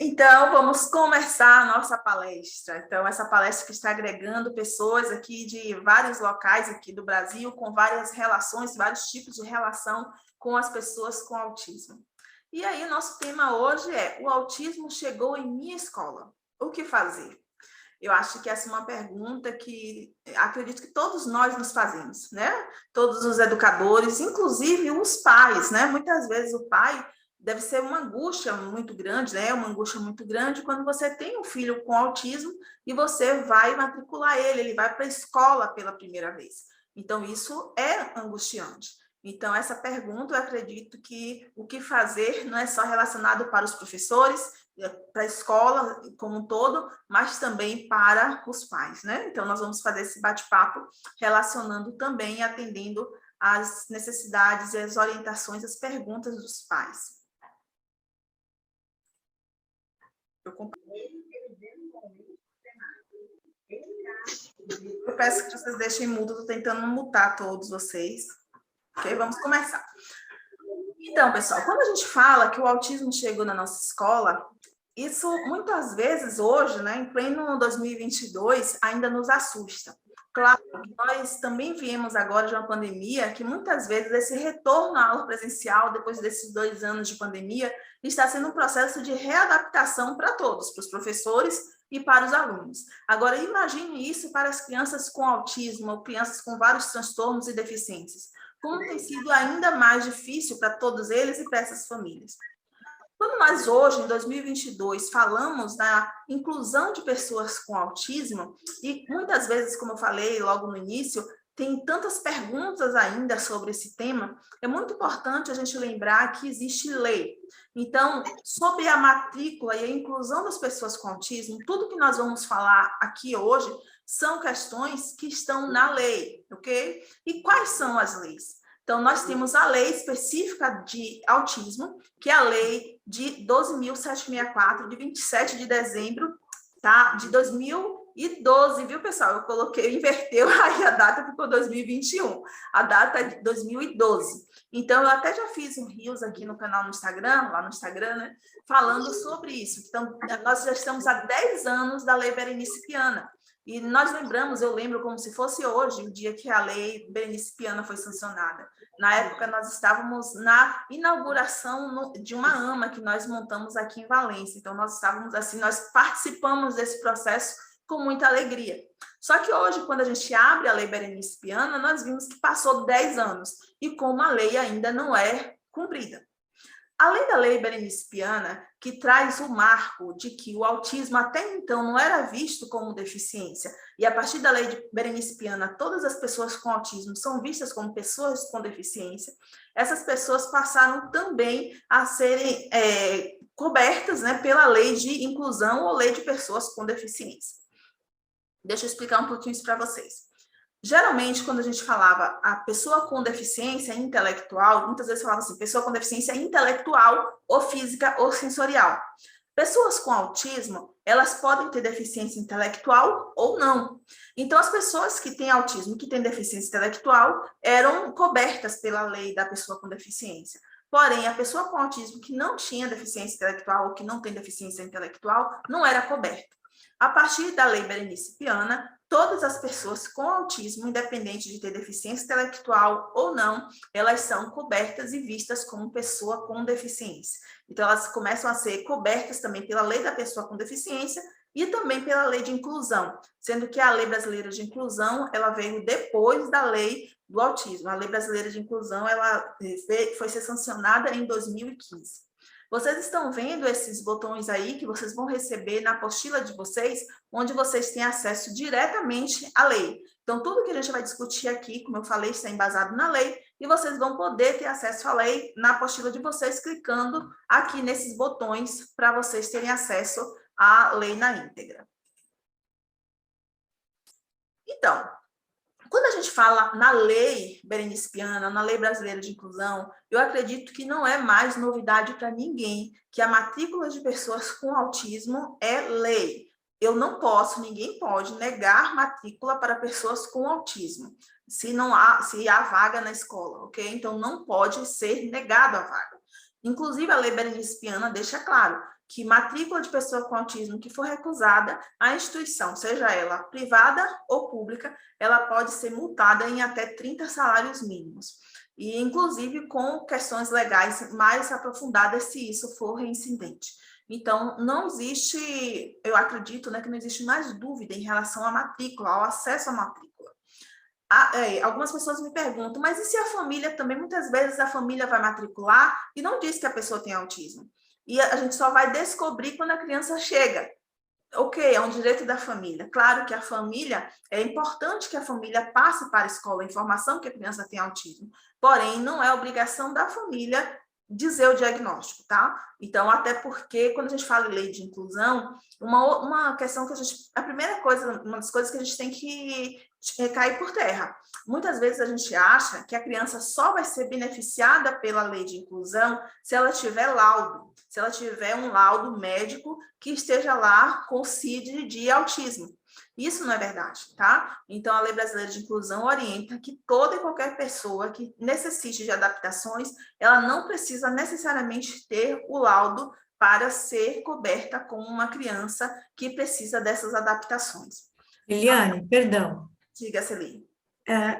Então, vamos começar a nossa palestra. Então, essa palestra que está agregando pessoas aqui de vários locais aqui do Brasil, com várias relações, vários tipos de relação com as pessoas com autismo. E aí, o nosso tema hoje é: o autismo chegou em minha escola. O que fazer? Eu acho que essa é uma pergunta que acredito que todos nós nos fazemos, né? Todos os educadores, inclusive os pais, né? Muitas vezes o pai deve ser uma angústia muito grande, né? Uma angústia muito grande quando você tem um filho com autismo e você vai matricular ele vai para a escola pela primeira vez. Então, isso é angustiante. Então, essa pergunta, eu acredito que o que fazer não é só relacionado para os professores, para a escola como um todo, mas também para os pais, né? Então, nós vamos fazer esse bate-papo relacionando também, atendendo às necessidades e às orientações, as perguntas dos pais. Eu peço que vocês deixem mudo, estou tentando mutar todos vocês. Ok? Vamos começar. Então, pessoal, quando a gente fala que o autismo chegou na nossa escola, isso muitas vezes hoje, né, em pleno 2022, ainda nos assusta. Claro que nós também viemos agora de uma pandemia que muitas vezes esse retorno à aula presencial, depois desses 2 anos de pandemia, está sendo um processo de readaptação para todos, para os professores e para os alunos. Agora, imagine isso para as crianças com autismo, ou crianças com vários transtornos e deficiências. Como tem sido ainda mais difícil para todos eles e para essas famílias. Quando nós hoje, em 2022, falamos da inclusão de pessoas com autismo, e muitas vezes, como eu falei logo no início, tem tantas perguntas ainda sobre esse tema, é muito importante a gente lembrar que existe lei. Então, sobre a matrícula e a inclusão das pessoas com autismo, tudo que nós vamos falar aqui hoje são questões que estão na lei, ok? E quais são as leis? Então, nós temos a lei específica de autismo, que é a lei de 12.764, de 27 de dezembro, tá? De 2012, viu, pessoal? Eu coloquei, inverteu aí a data, ficou 2021. A data é de 2012. Então, eu até já fiz um Reels aqui no canal no Instagram, lá no Instagram, né? Falando sobre isso. Então, nós já estamos há 10 anos da Lei Berenice Piana. E nós lembramos, eu lembro como se fosse hoje, o dia que a Lei Berenice Piana foi sancionada. Na época, nós estávamos na inauguração de uma AMA que nós montamos aqui em Valência. Então, nós estávamos assim, nós participamos desse processo com muita alegria. Só que hoje, quando a gente abre a Lei Berenice Piana, nós vimos que passou 10 anos e como a lei ainda não é cumprida. Além da Lei Berenice Piana, que traz o marco de que o autismo até então não era visto como deficiência, e a partir da Lei de Berenice Piana, todas as pessoas com autismo são vistas como pessoas com deficiência, essas pessoas passaram também a serem cobertas, né, pela Lei de Inclusão ou Lei de Pessoas com Deficiência. Deixa eu explicar um pouquinho isso para vocês. Geralmente, quando a gente falava a pessoa com deficiência intelectual, muitas vezes falava assim, pessoa com deficiência intelectual ou física ou sensorial. Pessoas com autismo, elas podem ter deficiência intelectual ou não. Então, as pessoas que têm autismo, que têm deficiência intelectual, eram cobertas pela lei da pessoa com deficiência. Porém, a pessoa com autismo que não tinha deficiência intelectual ou que não tem deficiência intelectual, não era coberta. A partir da Lei Berenice Piana, todas as pessoas com autismo, independente de ter deficiência intelectual ou não, elas são cobertas e vistas como pessoa com deficiência. Então, elas começam a ser cobertas também pela lei da pessoa com deficiência e também pela lei de inclusão, sendo que a Lei Brasileira de Inclusão, ela veio depois da lei do autismo. A Lei Brasileira de Inclusão, ela foi ser sancionada em 2015. Vocês estão vendo esses botões aí que vocês vão receber na apostila de vocês, onde vocês têm acesso diretamente à lei. Então, tudo que a gente vai discutir aqui, como eu falei, está embasado na lei, e vocês vão poder ter acesso à lei na apostila de vocês, clicando aqui nesses botões, para vocês terem acesso à lei na íntegra. Então, quando a gente fala na Lei Berenice Piana, na Lei Brasileira de Inclusão, eu acredito que não é mais novidade para ninguém que a matrícula de pessoas com autismo é lei. Eu não posso, ninguém pode negar matrícula para pessoas com autismo, se há vaga na escola, ok? Então, não pode ser negado a vaga. Inclusive, a Lei Berenice Piana deixa claro que matrícula de pessoa com autismo que for recusada, a instituição, seja ela privada ou pública, ela pode ser multada em até 30 salários mínimos. E, inclusive, com questões legais mais aprofundadas, se isso for reincidente. Então, não existe, eu acredito, né, que não existe mais dúvida em relação à matrícula, ao acesso à matrícula. Algumas pessoas me perguntam, mas e se a família também, muitas vezes a família vai matricular e não diz que a pessoa tem autismo? E a gente só vai descobrir quando a criança chega. Ok, é um direito da família. Claro que a família, é importante que a família passe para a escola a informação que a criança tem autismo, porém, não é obrigação da família dizer o diagnóstico, tá? Então, até porque, quando a gente fala em lei de inclusão, uma questão que a primeira coisa, uma das coisas que a gente tem que cair por terra. Muitas vezes a gente acha que a criança só vai ser beneficiada pela lei de inclusão se ela tiver laudo, se ela tiver um laudo médico que esteja lá com o CID de autismo. Isso não é verdade, tá? Então, a Lei Brasileira de Inclusão orienta que toda e qualquer pessoa que necessite de adaptações, ela não precisa necessariamente ter o laudo para ser coberta como uma criança que precisa dessas adaptações. Eliane, perdão. Diga, Celine.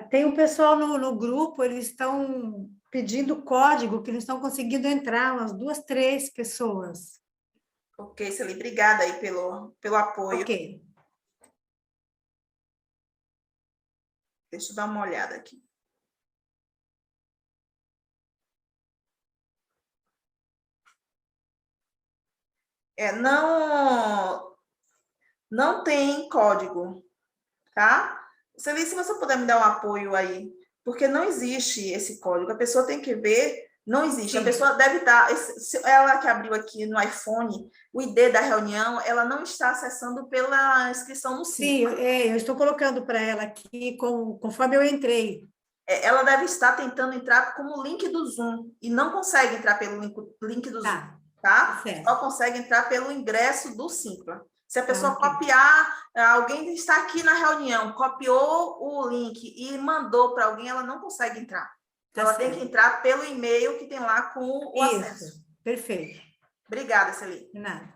Tem um pessoal no grupo, eles estão pedindo código, que eles estão conseguindo entrar, umas 2, 3 pessoas. Ok, Celine, obrigada aí pelo apoio. Ok. Deixa eu dar uma olhada aqui. Não tem código, tá? Celine, se você puder me dar um apoio aí, porque não existe esse código, a pessoa tem que ver, não existe. Sim. A pessoa deve estar, ela que abriu aqui no iPhone, o ID da reunião, ela não está acessando pela inscrição no site. Sim, eu estou colocando para ela aqui conforme eu entrei. Ela deve estar tentando entrar como link do Zoom, e não consegue entrar pelo link do Zoom, tá? Só consegue entrar pelo ingresso do Simpla. Se a pessoa copiar, alguém está aqui na reunião, copiou o link e mandou para alguém, ela não consegue entrar. Então, ela tem que entrar pelo e-mail que tem lá com o acesso. Perfeito. Obrigada, Celine. De nada.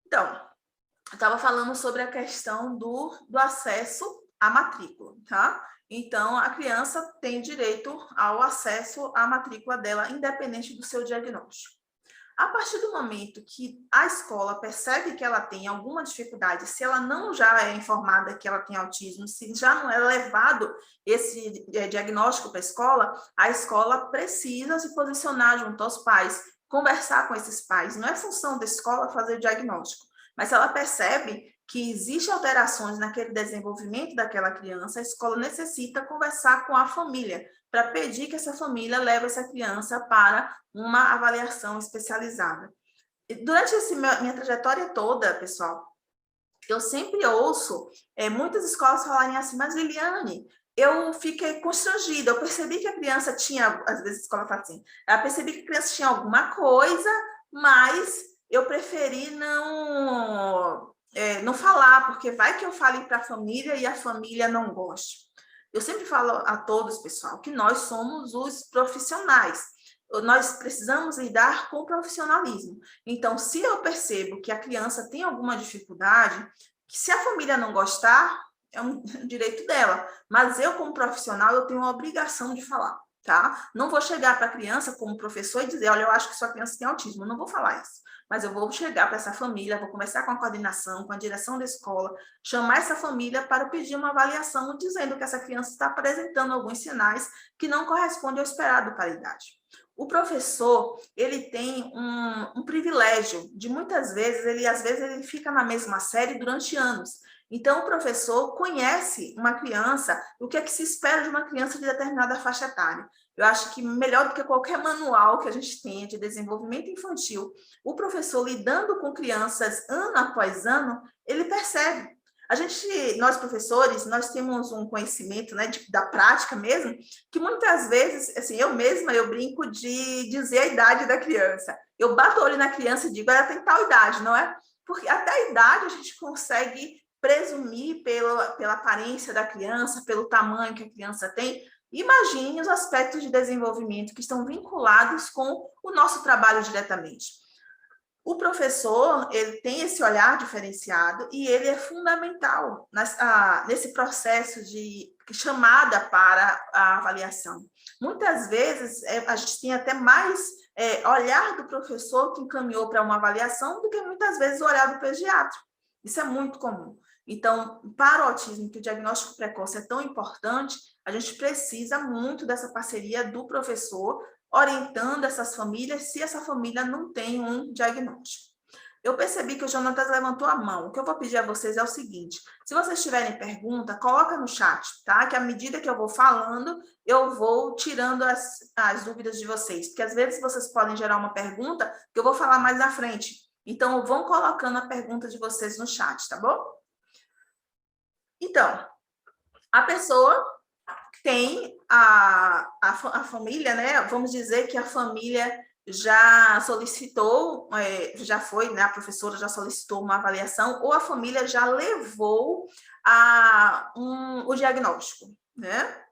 Então, eu estava falando sobre a questão do acesso à matrícula, tá? Então, a criança tem direito ao acesso à matrícula dela, independente do seu diagnóstico. A partir do momento que a escola percebe que ela tem alguma dificuldade, se ela não já é informada que ela tem autismo, se já não é levado esse diagnóstico para a escola precisa se posicionar junto aos pais, conversar com esses pais. Não é função da escola fazer o diagnóstico, mas se ela percebe que existem alterações naquele desenvolvimento daquela criança, a escola necessita conversar com a família, para pedir que essa família leve essa criança para uma avaliação especializada. E durante minha trajetória toda, pessoal, eu sempre ouço muitas escolas falarem assim, mas Liliane, eu fiquei constrangida, eu percebi que a criança tinha, às vezes a escola fala assim, eu percebi que a criança tinha alguma coisa, mas eu preferi não falar, porque vai que eu fale para a família e a família não goste. Eu sempre falo a todos, pessoal, que nós somos os profissionais. Nós precisamos lidar com profissionalismo. Então, se eu percebo que a criança tem alguma dificuldade, que se a família não gostar, é um direito dela. Mas eu, como profissional, eu tenho a obrigação de falar, tá? Não vou chegar para a criança como professor e dizer, olha, eu acho que sua criança tem autismo. Eu não vou falar isso. Mas eu vou chegar para essa família, vou conversar com a coordenação, com a direção da escola, chamar essa família para pedir uma avaliação, dizendo que essa criança está apresentando alguns sinais que não correspondem ao esperado para a idade. O professor, ele tem um privilégio de, muitas vezes, ele fica na mesma série durante anos. Então, o professor conhece uma criança, o que é que se espera de uma criança de determinada faixa etária. Eu acho que melhor do que qualquer manual que a gente tenha de desenvolvimento infantil, o professor lidando com crianças ano após ano, ele percebe. Nós professores, nós temos um conhecimento, né, da prática mesmo, que muitas vezes, assim, eu brinco de dizer a idade da criança. Eu bato o olho na criança e digo, ela tem tal idade, não é? Porque até a idade a gente consegue presumir pela aparência da criança, pelo tamanho que a criança tem. Imagine os aspectos de desenvolvimento que estão vinculados com o nosso trabalho diretamente. O professor, ele tem esse olhar diferenciado e ele é fundamental nesse processo de chamada para a avaliação. Muitas vezes, a gente tem até mais olhar do professor que encaminhou para uma avaliação do que muitas vezes o olhar do pediatra. Isso é muito comum. Então, para o autismo, que o diagnóstico precoce é tão importante, a gente precisa muito dessa parceria do professor, orientando essas famílias, se essa família não tem um diagnóstico. Eu percebi que o Jonatas levantou a mão. O que eu vou pedir a vocês é o seguinte: se vocês tiverem pergunta, coloca no chat, tá? Que à medida que eu vou falando, eu vou tirando as dúvidas de vocês. Porque às vezes vocês podem gerar uma pergunta que eu vou falar mais na frente. Então, vão colocando a pergunta de vocês no chat, tá bom? Então, a pessoa tem a família, né? Vamos dizer que a família já solicitou, já foi, né? A professora já solicitou uma avaliação, ou a família já levou o diagnóstico, né?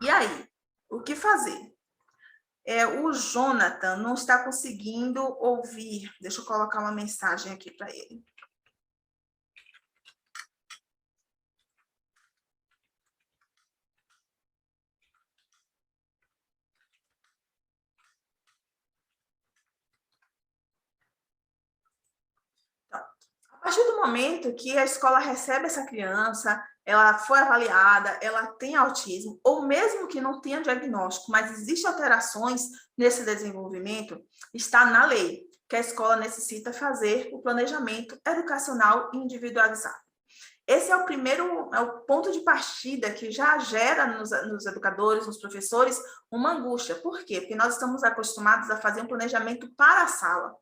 E aí, o que fazer? O Jonathan não está conseguindo ouvir. Deixa eu colocar uma mensagem aqui para ele. A partir do momento que a escola recebe essa criança, ela foi avaliada, ela tem autismo, ou mesmo que não tenha diagnóstico, mas existem alterações nesse desenvolvimento, está na lei que a escola necessita fazer o planejamento educacional individualizado. Esse é o ponto de partida que já gera nos educadores, nos professores, uma angústia. Por quê? Porque nós estamos acostumados a fazer um planejamento para a sala.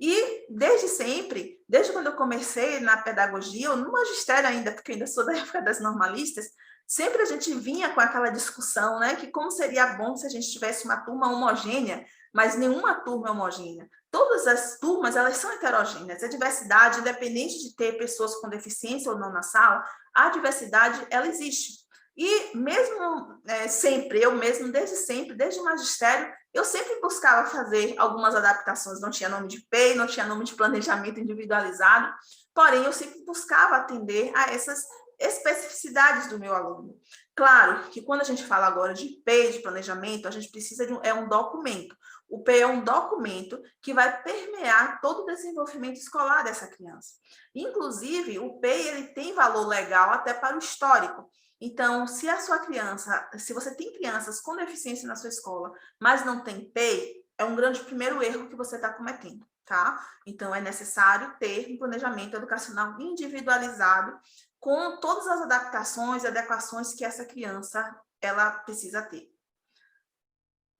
E desde sempre, desde quando eu comecei na pedagogia, ou no magistério ainda, porque eu ainda sou da época das normalistas, sempre a gente vinha com aquela discussão, né, que como seria bom se a gente tivesse uma turma homogênea, mas nenhuma turma é homogênea. Todas as turmas, elas são heterogêneas. A diversidade, independente de ter pessoas com deficiência ou não na sala, a diversidade, ela existe. E mesmo sempre, eu mesmo, desde sempre, desde o magistério, eu sempre buscava fazer algumas adaptações. Não tinha nome de PEI, não tinha nome de planejamento individualizado, porém, eu sempre buscava atender a essas especificidades do meu aluno. Claro que quando a gente fala agora de PEI, de planejamento, a gente precisa de um documento. O PEI é um documento que vai permear todo o desenvolvimento escolar dessa criança. Inclusive, o PEI ele tem valor legal até para o histórico. Então, se a sua criança, se você tem crianças com deficiência na sua escola, mas não tem PEI, é um grande primeiro erro que você está cometendo, tá? Então, é necessário ter um planejamento educacional individualizado com todas as adaptações e adequações que essa criança, ela precisa ter.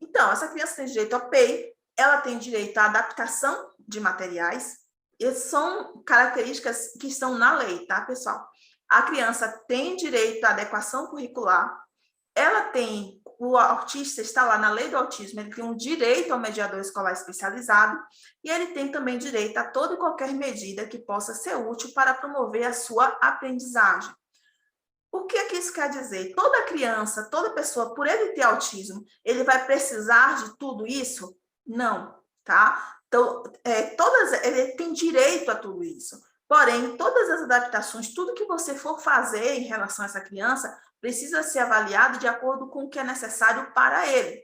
Então, essa criança tem direito ao PEI, ela tem direito à adaptação de materiais, e são características que estão na lei, tá, pessoal? A criança tem direito à adequação curricular, o autista está lá na lei do autismo, ele tem um direito ao mediador escolar especializado e ele tem também direito a toda e qualquer medida que possa ser útil para promover a sua aprendizagem. O que é que isso quer dizer? Toda criança, toda pessoa, por ele ter autismo, ele vai precisar de tudo isso? Não, tá? Então, ele tem direito a tudo isso. Porém, todas as adaptações, tudo que você for fazer em relação a essa criança, precisa ser avaliado de acordo com o que é necessário para ele.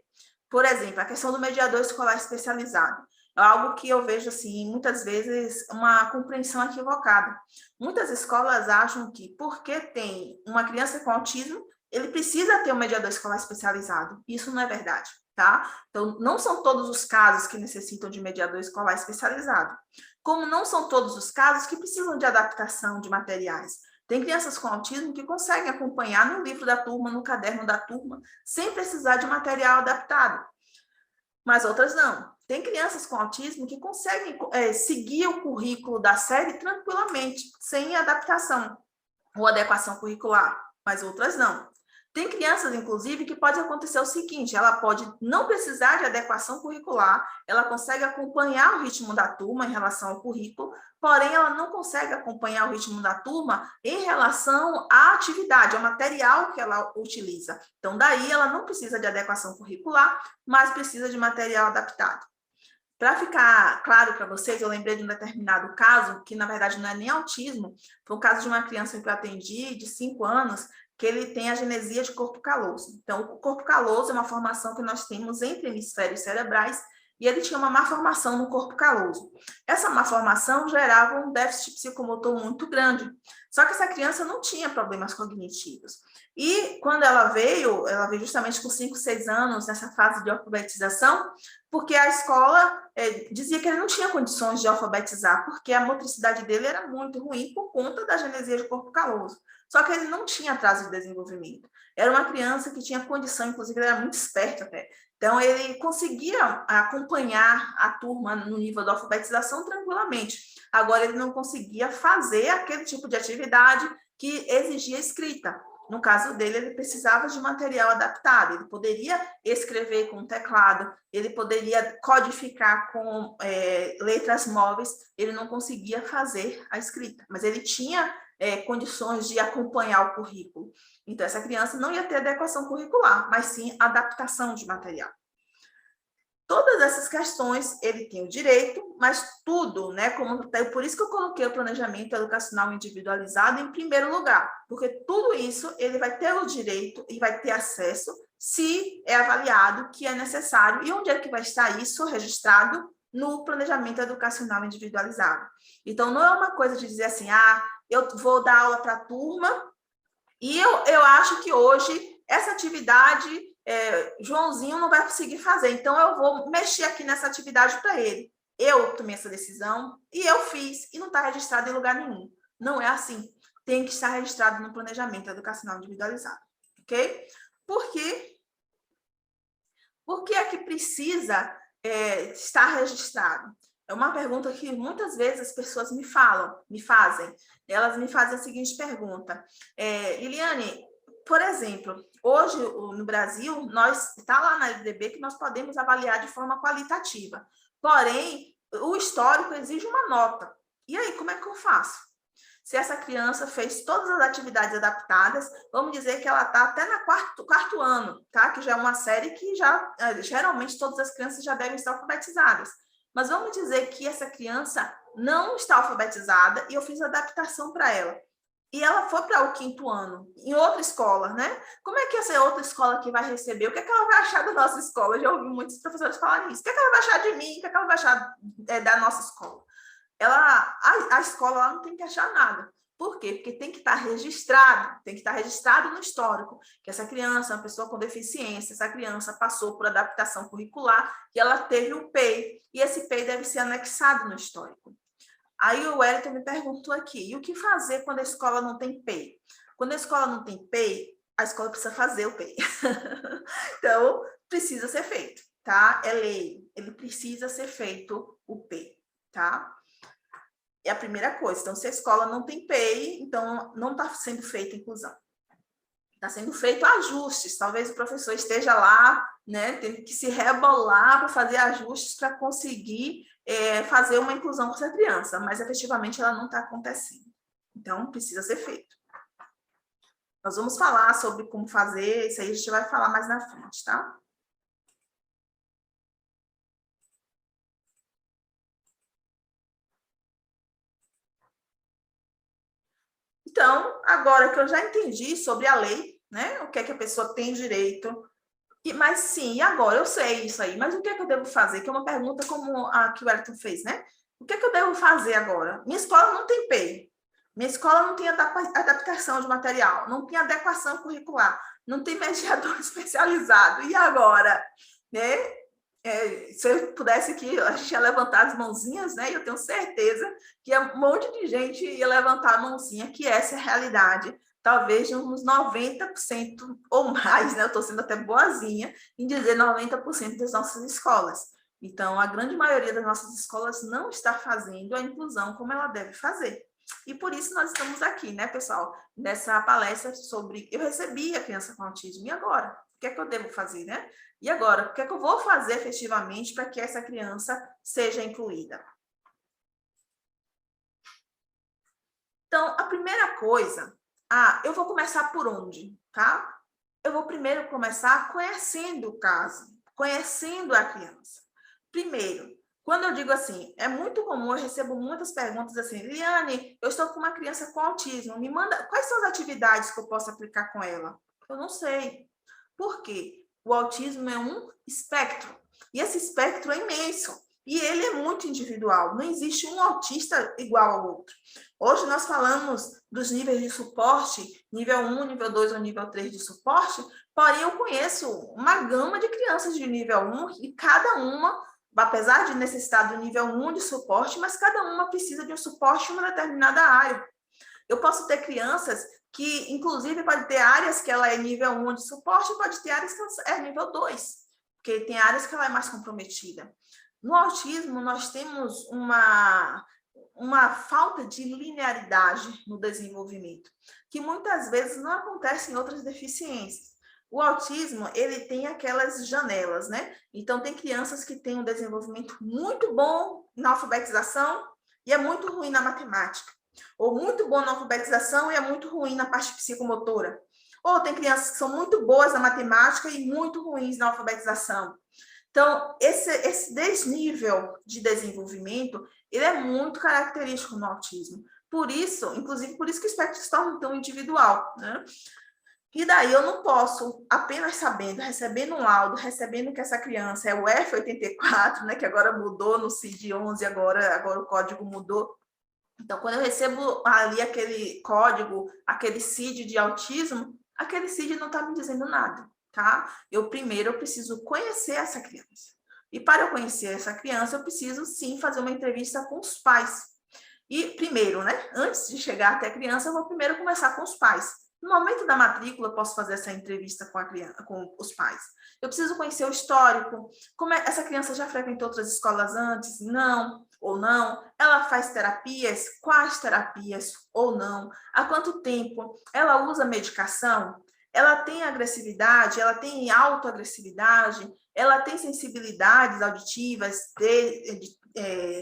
Por exemplo, a questão do mediador escolar especializado. É algo que eu vejo, assim, muitas vezes, uma compreensão equivocada. Muitas escolas acham que, porque tem uma criança com autismo, ele precisa ter um mediador escolar especializado. Isso não é verdade, tá? Então, não são todos os casos que necessitam de mediador escolar especializado. Como não são todos os casos que precisam de adaptação de materiais. Tem crianças com autismo que conseguem acompanhar no livro da turma, no caderno da turma, sem precisar de material adaptado. Mas outras não. Tem crianças com autismo que conseguem seguir o currículo da série tranquilamente, sem adaptação ou adequação curricular, mas outras não. Tem crianças, inclusive, que pode acontecer o seguinte, ela pode não precisar de adequação curricular, ela consegue acompanhar o ritmo da turma em relação ao currículo, porém ela não consegue acompanhar o ritmo da turma em relação à atividade, ao material que ela utiliza. Então, daí ela não precisa de adequação curricular, mas precisa de material adaptado. Para ficar claro para vocês, eu lembrei de um determinado caso, que na verdade não é nem autismo, foi um caso de uma criança que eu atendi, de 5 anos, que ele tem a genesia de corpo caloso. Então, o corpo caloso é uma formação que nós temos entre hemisférios cerebrais, e ele tinha uma má formação no corpo caloso. Essa má formação gerava um déficit psicomotor muito grande. Só que essa criança não tinha problemas cognitivos. E quando ela veio justamente com 5, 6 anos, nessa fase de alfabetização, porque a escola dizia que ele não tinha condições de alfabetizar, porque a motricidade dele era muito ruim por conta da genesia de corpo caloso. Só que ele não tinha atraso de desenvolvimento. Era uma criança que tinha condição, inclusive ele era muito esperto até. Então, ele conseguia acompanhar a turma no nível da alfabetização tranquilamente. Agora, ele não conseguia fazer aquele tipo de atividade que exigia escrita. No caso dele, ele precisava de material adaptado. Ele poderia escrever com teclado, ele poderia codificar com letras móveis, ele não conseguia fazer a escrita. Mas ele tinha condições de acompanhar o currículo. Então, essa criança não ia ter adequação curricular, mas sim adaptação de material. Todas essas questões ele tem o direito, mas tudo, né? Por isso que eu coloquei o planejamento educacional individualizado em primeiro lugar, porque tudo isso ele vai ter o direito e vai ter acesso se é avaliado que é necessário. E onde é que vai estar isso registrado? No planejamento educacional individualizado. Então, não é uma coisa de dizer assim, eu vou dar aula para a turma e eu acho que hoje essa atividade Joãozinho não vai conseguir fazer, então eu vou mexer aqui nessa atividade para ele. Eu tomei essa decisão e eu fiz, e não está registrado em lugar nenhum. Não é assim. Tem que estar registrado no planejamento educacional individualizado, ok? Por quê? Por que é que precisa estar registrado? É uma pergunta que muitas vezes as pessoas me fazem. Elas me fazem a seguinte pergunta. Liliane, por exemplo, hoje no Brasil, está lá na LDB que nós podemos avaliar de forma qualitativa. Porém, o histórico exige uma nota. E aí, como é que eu faço? Se essa criança fez todas as atividades adaptadas, vamos dizer que ela está até no quarto ano, tá? Que já é uma série que geralmente todas as crianças já devem estar alfabetizadas. Mas vamos dizer que essa criança não está alfabetizada e eu fiz adaptação para ela. E ela foi para o 5º ano, em outra escola, né? Como é que essa outra escola que vai receber? O que é que ela vai achar da nossa escola? Eu já ouvi muitos professores falarem isso. O que é que ela vai achar de mim? O que é que ela vai achar da nossa escola? A escola lá não tem que achar nada. Por quê? Porque tem que estar registrado no histórico, que essa criança é uma pessoa com deficiência, essa criança passou por adaptação curricular e ela teve o PEI, e esse PEI deve ser anexado no histórico. Aí o Wellington me perguntou aqui, e o que fazer quando a escola não tem PEI? Quando a escola não tem PEI, a escola precisa fazer o PEI. Então, precisa ser feito, tá? É lei, ele precisa ser feito o PEI, tá? É a primeira coisa. Então, se a escola não tem PEI, então não está sendo feita inclusão. Está sendo feito ajustes. Talvez o professor esteja lá, né, tendo que se rebolar para fazer ajustes para conseguir fazer uma inclusão com essa criança, mas efetivamente ela não está acontecendo. Então, precisa ser feito. Nós vamos falar sobre como fazer, isso aí a gente vai falar mais na frente, tá? Então, agora que eu já entendi sobre a lei, né, o que é que a pessoa tem direito, mas sim, e agora? Eu sei isso aí, mas o que é que eu devo fazer? Que é uma pergunta como a que o Wellington fez, né? O que é que eu devo fazer agora? Minha escola não tem PEI, minha escola não tem adaptação de material, não tem adequação curricular, não tem mediador especializado, e agora? Né? Se eu pudesse aqui, a gente ia levantar as mãozinhas, né? E eu tenho certeza que um monte de gente ia levantar a mãozinha, que essa é a realidade, talvez de uns 90% ou mais, né? Eu estou sendo até boazinha em dizer 90% das nossas escolas. Então, a grande maioria das nossas escolas não está fazendo a inclusão como ela deve fazer. E por isso nós estamos aqui, né, pessoal? Nessa palestra sobre... Eu recebi a criança com autismo, e agora? O que é que eu devo fazer, né? E agora, o que é que eu vou fazer efetivamente para que essa criança seja incluída? Então, a primeira coisa, eu vou começar por onde, tá? Eu vou primeiro começar conhecendo o caso, conhecendo a criança. Primeiro, Quando eu digo assim, é muito comum, eu recebo muitas perguntas assim, Liane, eu estou com uma criança com autismo, me manda, quais são as atividades que eu posso aplicar com ela? Eu não sei. Por quê? O autismo é um espectro, e esse espectro é imenso, e ele é muito individual, não existe um autista igual ao outro. Hoje nós falamos dos níveis de suporte, nível 1, nível 2 ou nível 3 de suporte, porém eu conheço uma gama de crianças de nível 1 e cada uma, apesar de necessitar do nível 1 de suporte, mas cada uma precisa de um suporte em uma determinada área. Eu posso ter crianças que, inclusive, pode ter áreas que ela é nível 1 de suporte e pode ter áreas que ela é nível 2, porque tem áreas que ela é mais comprometida. No autismo, nós temos uma falta de linearidade no desenvolvimento, que muitas vezes não acontece em outras deficiências. O autismo, ele tem aquelas janelas, né? Então, tem crianças que têm um desenvolvimento muito bom na alfabetização e é muito ruim na matemática. Ou muito bom na alfabetização e é muito ruim na parte psicomotora. Ou tem crianças que são muito boas na matemática e muito ruins na alfabetização. Então, esse desnível de desenvolvimento, ele é muito característico no autismo. Por isso, inclusive, por isso que o espectro se torna tão individual, né? E daí eu não posso, apenas sabendo, recebendo um laudo, recebendo que essa criança é o F84, né, que agora mudou no CID-11, agora o código mudou. Então, quando eu recebo ali aquele código, aquele CID de autismo, aquele CID não está me dizendo nada, tá? Eu preciso conhecer essa criança. E para eu conhecer essa criança, eu preciso, sim, fazer uma entrevista com os pais. E primeiro, né, antes de chegar até a criança, eu vou primeiro conversar com os pais. No momento da matrícula, eu posso fazer essa entrevista com a criança, com os pais. Eu preciso conhecer o histórico. Como essa criança já frequentou outras escolas antes? Não ou não? Ela faz terapias? Quais terapias ou não? Há quanto tempo? Ela usa medicação? Ela tem agressividade? Ela tem autoagressividade? Ela tem sensibilidades auditivas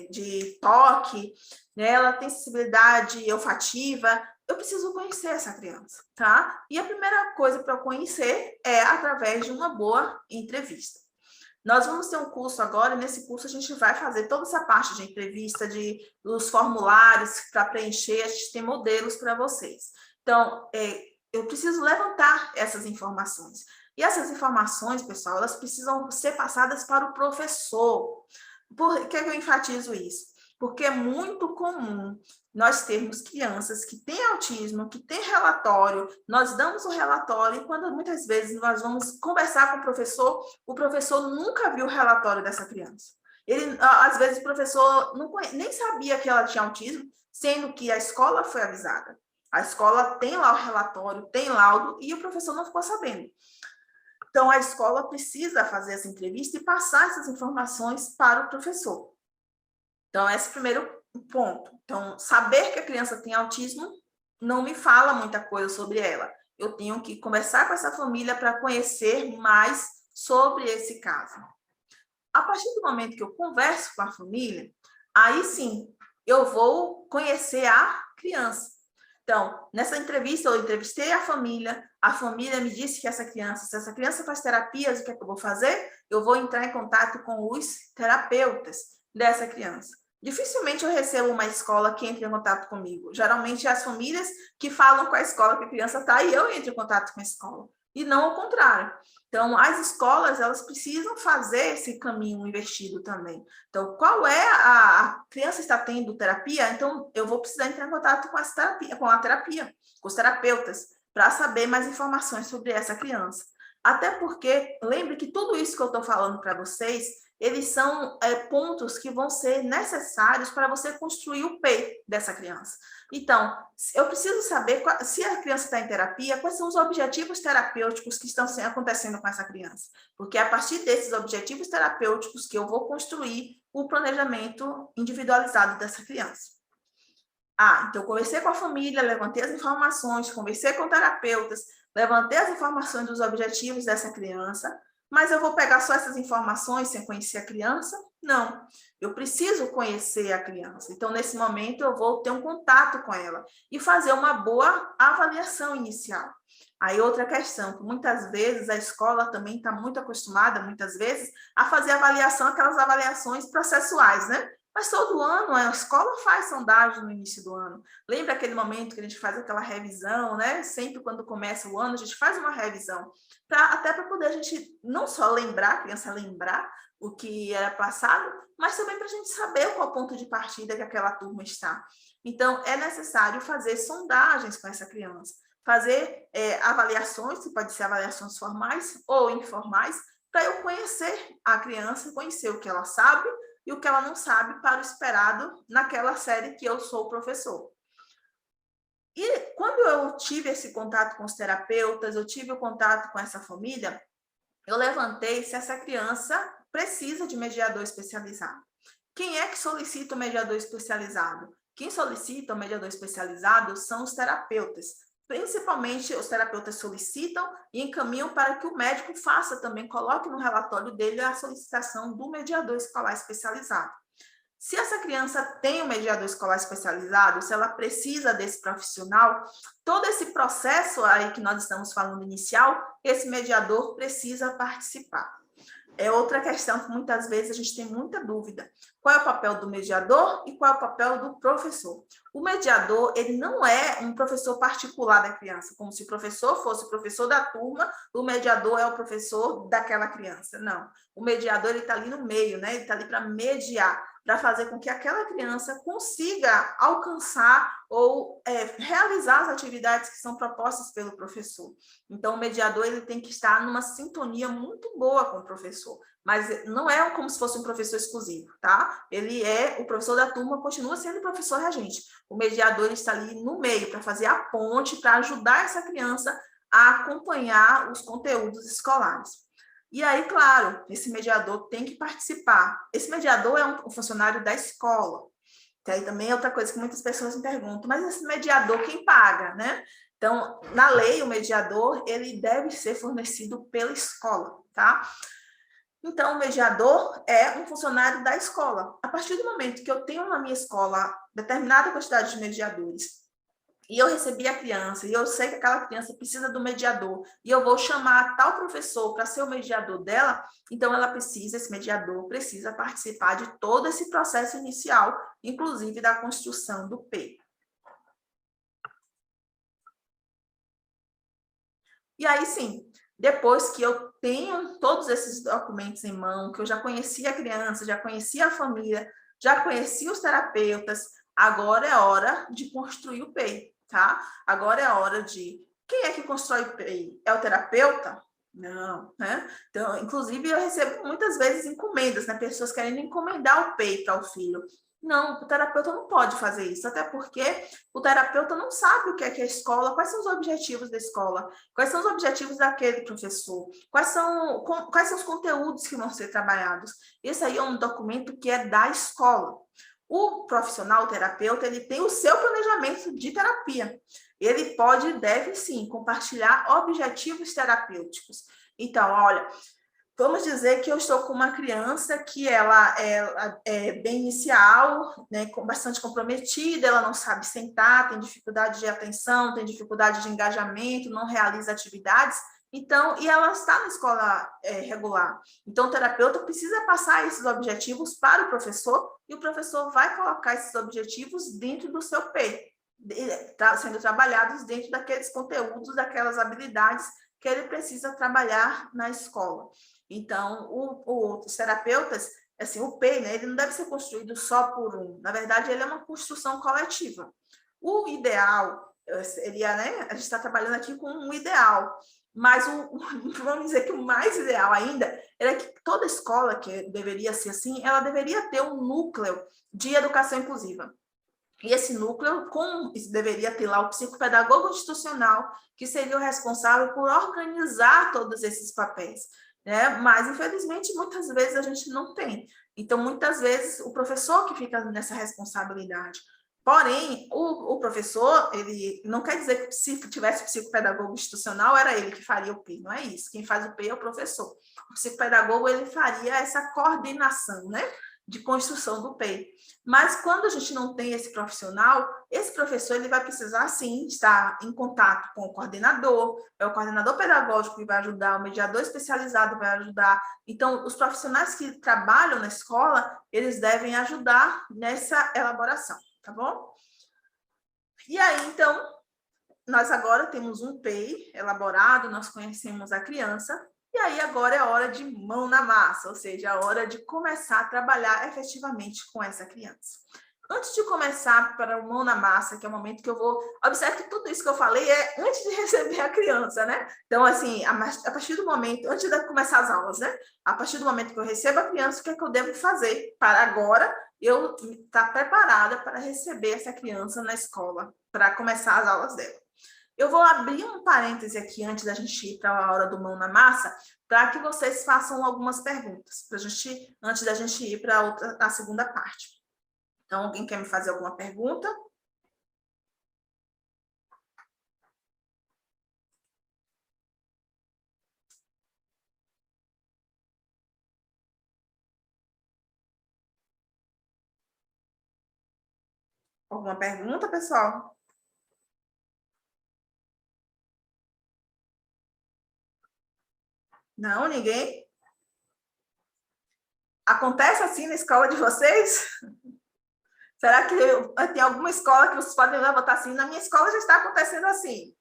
de toque? Né? Ela tem sensibilidade olfativa? Eu preciso conhecer essa criança, tá? E a primeira coisa para eu conhecer é através de uma boa entrevista. Nós vamos ter um curso agora, e nesse curso a gente vai fazer toda essa parte de entrevista, dos formulários para preencher, a gente tem modelos para vocês. Então, eu preciso levantar essas informações. E essas informações, pessoal, elas precisam ser passadas para o professor. Por que eu enfatizo isso? Porque é muito comum nós termos crianças que têm autismo, que têm relatório, nós damos o relatório e quando muitas vezes nós vamos conversar com o professor nunca viu o relatório dessa criança. Às vezes o professor nem sabia que ela tinha autismo, sendo que a escola foi avisada. A escola tem lá o relatório, tem laudo e o professor não ficou sabendo. Então, a escola precisa fazer essa entrevista e passar essas informações para o professor. Então, esse é o primeiro ponto. Então, saber que a criança tem autismo não me fala muita coisa sobre ela. Eu tenho que conversar com essa família para conhecer mais sobre esse caso. A partir do momento que eu converso com a família, aí sim, eu vou conhecer a criança. Então, nessa entrevista, eu entrevistei a família me disse que se essa criança faz terapias, o que é que eu vou fazer? Eu vou entrar em contato com os terapeutas dessa criança. Dificilmente eu recebo uma escola que entre em contato comigo. Geralmente é as famílias que falam com a escola que a criança está e eu entro em contato com a escola. E não ao contrário. Então, as escolas, elas precisam fazer esse caminho invertido também. Então, qual é a criança está tendo terapia? Então, eu vou precisar entrar em contato com a terapia, com os terapeutas, para saber mais informações sobre essa criança. Até porque, lembre que tudo isso que eu estou falando para vocês, eles são pontos que vão ser necessários para você construir o P dessa criança. Então, eu preciso saber se a criança está em terapia, quais são os objetivos terapêuticos que estão acontecendo com essa criança. Porque é a partir desses objetivos terapêuticos que eu vou construir o planejamento individualizado dessa criança. Então, conversei com a família, levantei as informações, conversei com terapeutas, levantei as informações dos objetivos dessa criança. Mas eu vou pegar só essas informações sem conhecer a criança? Não, eu preciso conhecer a criança. Então, nesse momento, eu vou ter um contato com ela e fazer uma boa avaliação inicial. Aí, outra questão, que muitas vezes a escola também está muito acostumada, muitas vezes, a fazer avaliação, aquelas avaliações processuais, né? Mas todo ano a escola faz sondagem no início do ano. Lembra aquele momento que a gente faz aquela revisão, né? Sempre quando começa o ano, a gente faz uma revisão, até para poder a gente não só lembrar, a criança lembrar o que era passado, mas também para a gente saber qual ponto de partida que aquela turma está. Então, é necessário fazer sondagens com essa criança, fazer avaliações, que pode ser avaliações formais ou informais, para eu conhecer a criança, conhecer o que ela sabe e o que ela não sabe para o esperado naquela série que eu sou o professor. E quando eu tive esse contato com os terapeutas, eu tive o contato com essa família, eu levantei se essa criança precisa de mediador especializado. Quem é que solicita o mediador especializado? Quem solicita o mediador especializado são os terapeutas. Principalmente os terapeutas solicitam e encaminham para que o médico faça também, coloque no relatório dele a solicitação do mediador escolar especializado. Se essa criança tem um mediador escolar especializado, se ela precisa desse profissional, todo esse processo aí que nós estamos falando inicial, esse mediador precisa participar. É outra questão que muitas vezes a gente tem muita dúvida. Qual é o papel do mediador e qual é o papel do professor? O mediador, ele não é um professor particular da criança, como se o professor fosse o professor da turma, o mediador é o professor daquela criança. Não. O mediador, ele está ali no meio, né? Ele está ali para mediar, para fazer com que aquela criança consiga alcançar ou realizar as atividades que são propostas pelo professor. Então, o mediador, ele tem que estar numa sintonia muito boa com o professor, mas não é como se fosse um professor exclusivo, tá? Ele é o professor da turma, continua sendo o professor regente. O mediador está ali no meio para fazer a ponte, para ajudar essa criança a acompanhar os conteúdos escolares. E aí, claro, esse mediador tem que participar. Esse mediador é um funcionário da escola. Que aí também é outra coisa que muitas pessoas me perguntam, mas esse mediador quem paga, né? Então, na lei, o mediador, ele deve ser fornecido pela escola, tá? Então, o mediador é um funcionário da escola. A partir do momento que eu tenho na minha escola determinada quantidade de mediadores, e eu recebi a criança, e eu sei que aquela criança precisa do mediador, e eu vou chamar tal professor para ser o mediador dela, então esse mediador precisa participar de todo esse processo inicial, inclusive da construção do P. E aí, sim, depois que eu tenho todos esses documentos em mão, que eu já conheci a criança, já conheci a família, já conheci os terapeutas, agora é hora de construir o PEI, tá? Agora é a hora de... Quem é que constrói o PEI? É o terapeuta? Não, né? Então, inclusive, eu recebo muitas vezes encomendas, né? Pessoas querendo encomendar o PEI para o filho. Não, o terapeuta não pode fazer isso, até porque o terapeuta não sabe o que é a escola, quais são os objetivos da escola, quais são os objetivos daquele professor, quais são os conteúdos que vão ser trabalhados. Esse aí é um documento que é da escola. O profissional, o terapeuta, ele tem o seu planejamento de terapia. Ele pode e deve, sim, compartilhar objetivos terapêuticos. Então, olha, vamos dizer que eu estou com uma criança que ela é bem inicial, né, bastante comprometida, ela não sabe sentar, tem dificuldade de atenção, tem dificuldade de engajamento, não realiza atividades, então, e ela está na escola regular. Então, o terapeuta precisa passar esses objetivos para o professor e o professor vai colocar esses objetivos dentro do seu P, sendo trabalhados dentro daqueles conteúdos, daquelas habilidades que ele precisa trabalhar na escola. Então, os terapeutas, assim, o PEI, né, ele não deve ser construído só por um. Na verdade, ele é uma construção coletiva. O ideal seria, né, a gente está trabalhando aqui com um ideal, mas vamos dizer que o mais ideal ainda era que toda escola, que deveria ser assim, ela deveria ter um núcleo de educação inclusiva. E esse núcleo deveria ter lá o psicopedagogo institucional, que seria o responsável por organizar todos esses papéis, né? Mas, infelizmente, muitas vezes a gente não tem. Então, muitas vezes, o professor que fica nessa responsabilidade. Porém, o professor, ele não quer dizer que se tivesse psicopedagogo institucional, era ele que faria o PEI, não é isso. Quem faz o PEI é o professor. O psicopedagogo, ele faria essa coordenação, né, de construção do PEI. Mas quando a gente não tem esse profissional, esse professor ele vai precisar, sim, estar em contato com o coordenador, é o coordenador pedagógico que vai ajudar, o mediador especializado vai ajudar. Então, os profissionais que trabalham na escola, eles devem ajudar nessa elaboração, tá bom? E aí, então, nós agora temos um PEI elaborado, nós conhecemos a criança, e aí agora é a hora de mão na massa, ou seja, a hora de começar a trabalhar efetivamente com essa criança. Antes de começar para o mão na massa, que é o momento que eu vou... Observe que tudo isso que eu falei é antes de receber a criança, né? Então, assim, a partir do momento, antes de começar as aulas, né? A partir do momento que eu recebo a criança, o que é que eu devo fazer para agora eu estar preparada para receber essa criança na escola, para começar as aulas dela? Eu vou abrir um parêntese aqui antes da gente ir para a hora do mão na massa, para que vocês façam algumas perguntas, antes da gente ir para a segunda parte. Então, alguém quer me fazer alguma pergunta? Alguma pergunta, pessoal? Não, ninguém? Acontece assim na escola de vocês? Será que tem alguma escola que vocês podem levantar assim? Na minha escola já está acontecendo assim.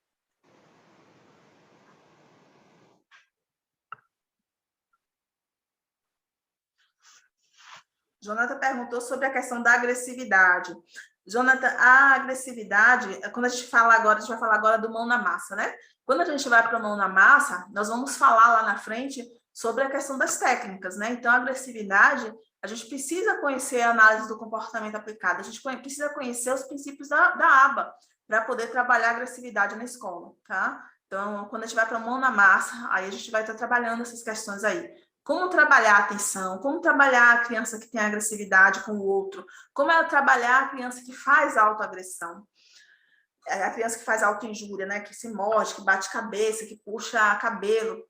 Jonathan perguntou sobre a questão da agressividade. Jonathan, a agressividade, quando a gente fala agora, a gente vai falar agora do mão na massa, né? Quando a gente vai para a mão na massa, nós vamos falar lá na frente sobre a questão das técnicas, né? Então, a agressividade, a gente precisa conhecer a análise do comportamento aplicado, a gente precisa conhecer os princípios da aba para poder trabalhar a agressividade na escola, tá? Então, quando a gente vai para a mão na massa, aí a gente vai estar trabalhando essas questões aí. Como trabalhar a atenção, como trabalhar a criança que tem agressividade com o outro, como é trabalhar a criança que faz autoagressão, a criança que faz autoinjúria, né, que se morde, que bate cabeça, que puxa cabelo.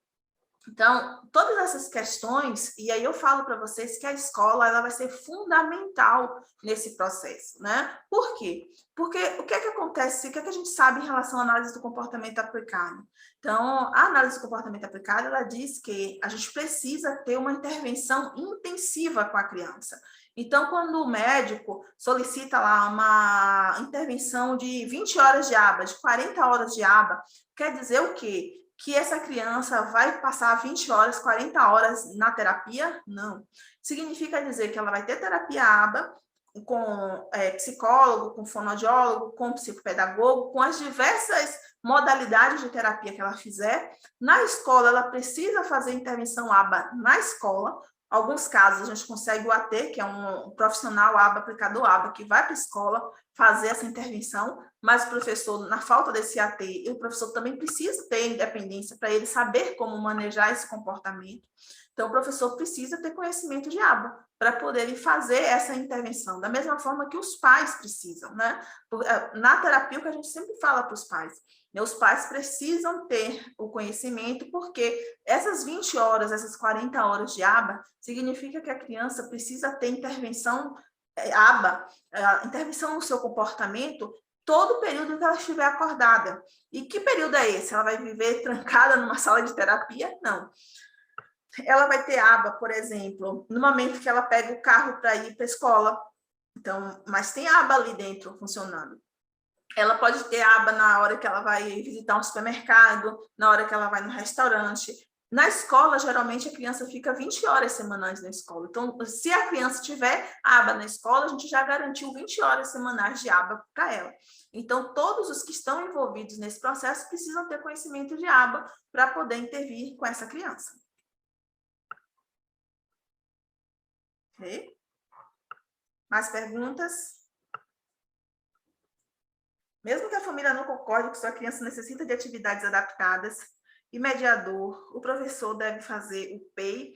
Então, todas essas questões, e aí eu falo para vocês que a escola ela vai ser fundamental nesse processo, né? Por quê? Porque o que é que acontece, o que é que a gente sabe em relação à análise do comportamento aplicado? Então, a análise do comportamento aplicado, ela diz que a gente precisa ter uma intervenção intensiva com a criança. Então, quando o médico solicita lá uma intervenção de 20 horas de aba, de 40 horas de aba, quer dizer o quê? Que essa criança vai passar 20 horas, 40 horas na terapia? Não. Significa dizer que ela vai ter terapia aba com psicólogo, com fonoaudiólogo, com psicopedagogo, com as diversas modalidades de terapia que ela fizer. Na escola, ela precisa fazer intervenção aba na escola. Alguns casos, a gente consegue o AT, que é um profissional aba, aplicador aba, que vai para a escola fazer essa intervenção, mas o professor, na falta desse AT, o professor também precisa ter independência para ele saber como manejar esse comportamento. Então, o professor precisa ter conhecimento de aba para poder fazer essa intervenção, da mesma forma que os pais precisam, né? Na terapia, o que a gente sempre fala para os pais, os pais precisam ter o conhecimento, porque essas 20 horas, essas 40 horas de aba, significa que a criança precisa ter intervenção aba, intervenção no seu comportamento, todo o período que ela estiver acordada. E que período é esse? Ela vai viver trancada numa sala de terapia? Não. Ela vai ter aba, por exemplo, no momento que ela pega o carro para ir para a escola. Então, mas tem aba ali dentro funcionando. Ela pode ter aba na hora que ela vai visitar um supermercado, na hora que ela vai no restaurante. Na escola, geralmente, a criança fica 20 horas semanais na escola. Então, se a criança tiver aba na escola, a gente já garantiu 20 horas semanais de aba para ela. Então, todos os que estão envolvidos nesse processo precisam ter conhecimento de aba para poder intervir com essa criança. Ok? Mais perguntas? Mesmo que a família não concorde que sua criança necessita de atividades adaptadas e mediador, o professor deve fazer o PEI.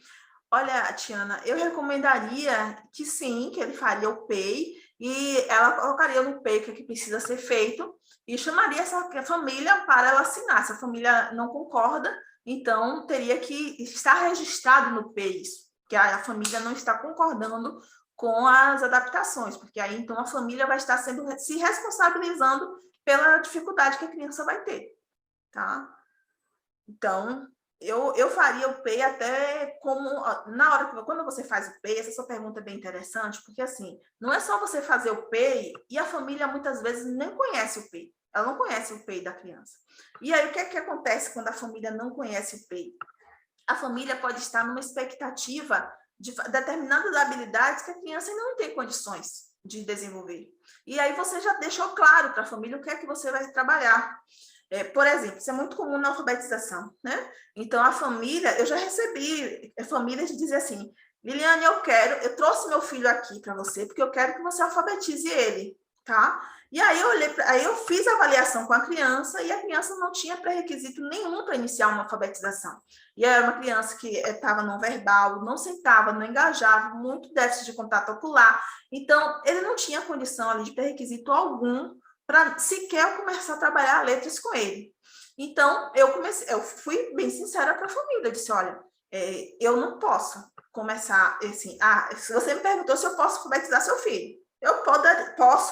Olha, Tiana, eu recomendaria que sim, que ele faria o PEI, e ela colocaria no PEI o que precisa ser feito e chamaria essa família para ela assinar. Se a família não concorda, então teria que estar registrado no PEI isso, que a família não está concordando com as adaptações, porque aí então a família vai estar se responsabilizando pela dificuldade que a criança vai ter, tá? Então, eu faria o PEI até como, na hora que, quando você faz o PEI, essa sua pergunta é bem interessante, porque assim, não é só você fazer o PEI e a família muitas vezes nem conhece o PEI, ela não conhece o PEI da criança. E aí, o que é que acontece quando a família não conhece o PEI? A família pode estar numa expectativa de determinadas habilidades que a criança ainda não tem condições de desenvolver. E aí você já deixou claro para a família o que é que você vai trabalhar. Por exemplo, isso é muito comum na alfabetização, né? Então, a família, eu já recebi famílias de dizer assim, Liliane, eu trouxe meu filho aqui para você, porque eu quero que você alfabetize ele, tá? E aí eu fiz a avaliação com a criança e a criança não tinha pré-requisito nenhum para iniciar uma alfabetização. E era uma criança que estava não verbal, não sentava, não engajava, muito déficit de contato ocular. Então, ele não tinha condição ali de pré-requisito algum para sequer começar a trabalhar letras com ele. Então, eu fui bem sincera para a família, eu disse, olha, eu não posso começar, assim, se você me perguntou se eu posso alfabetizar seu filho, eu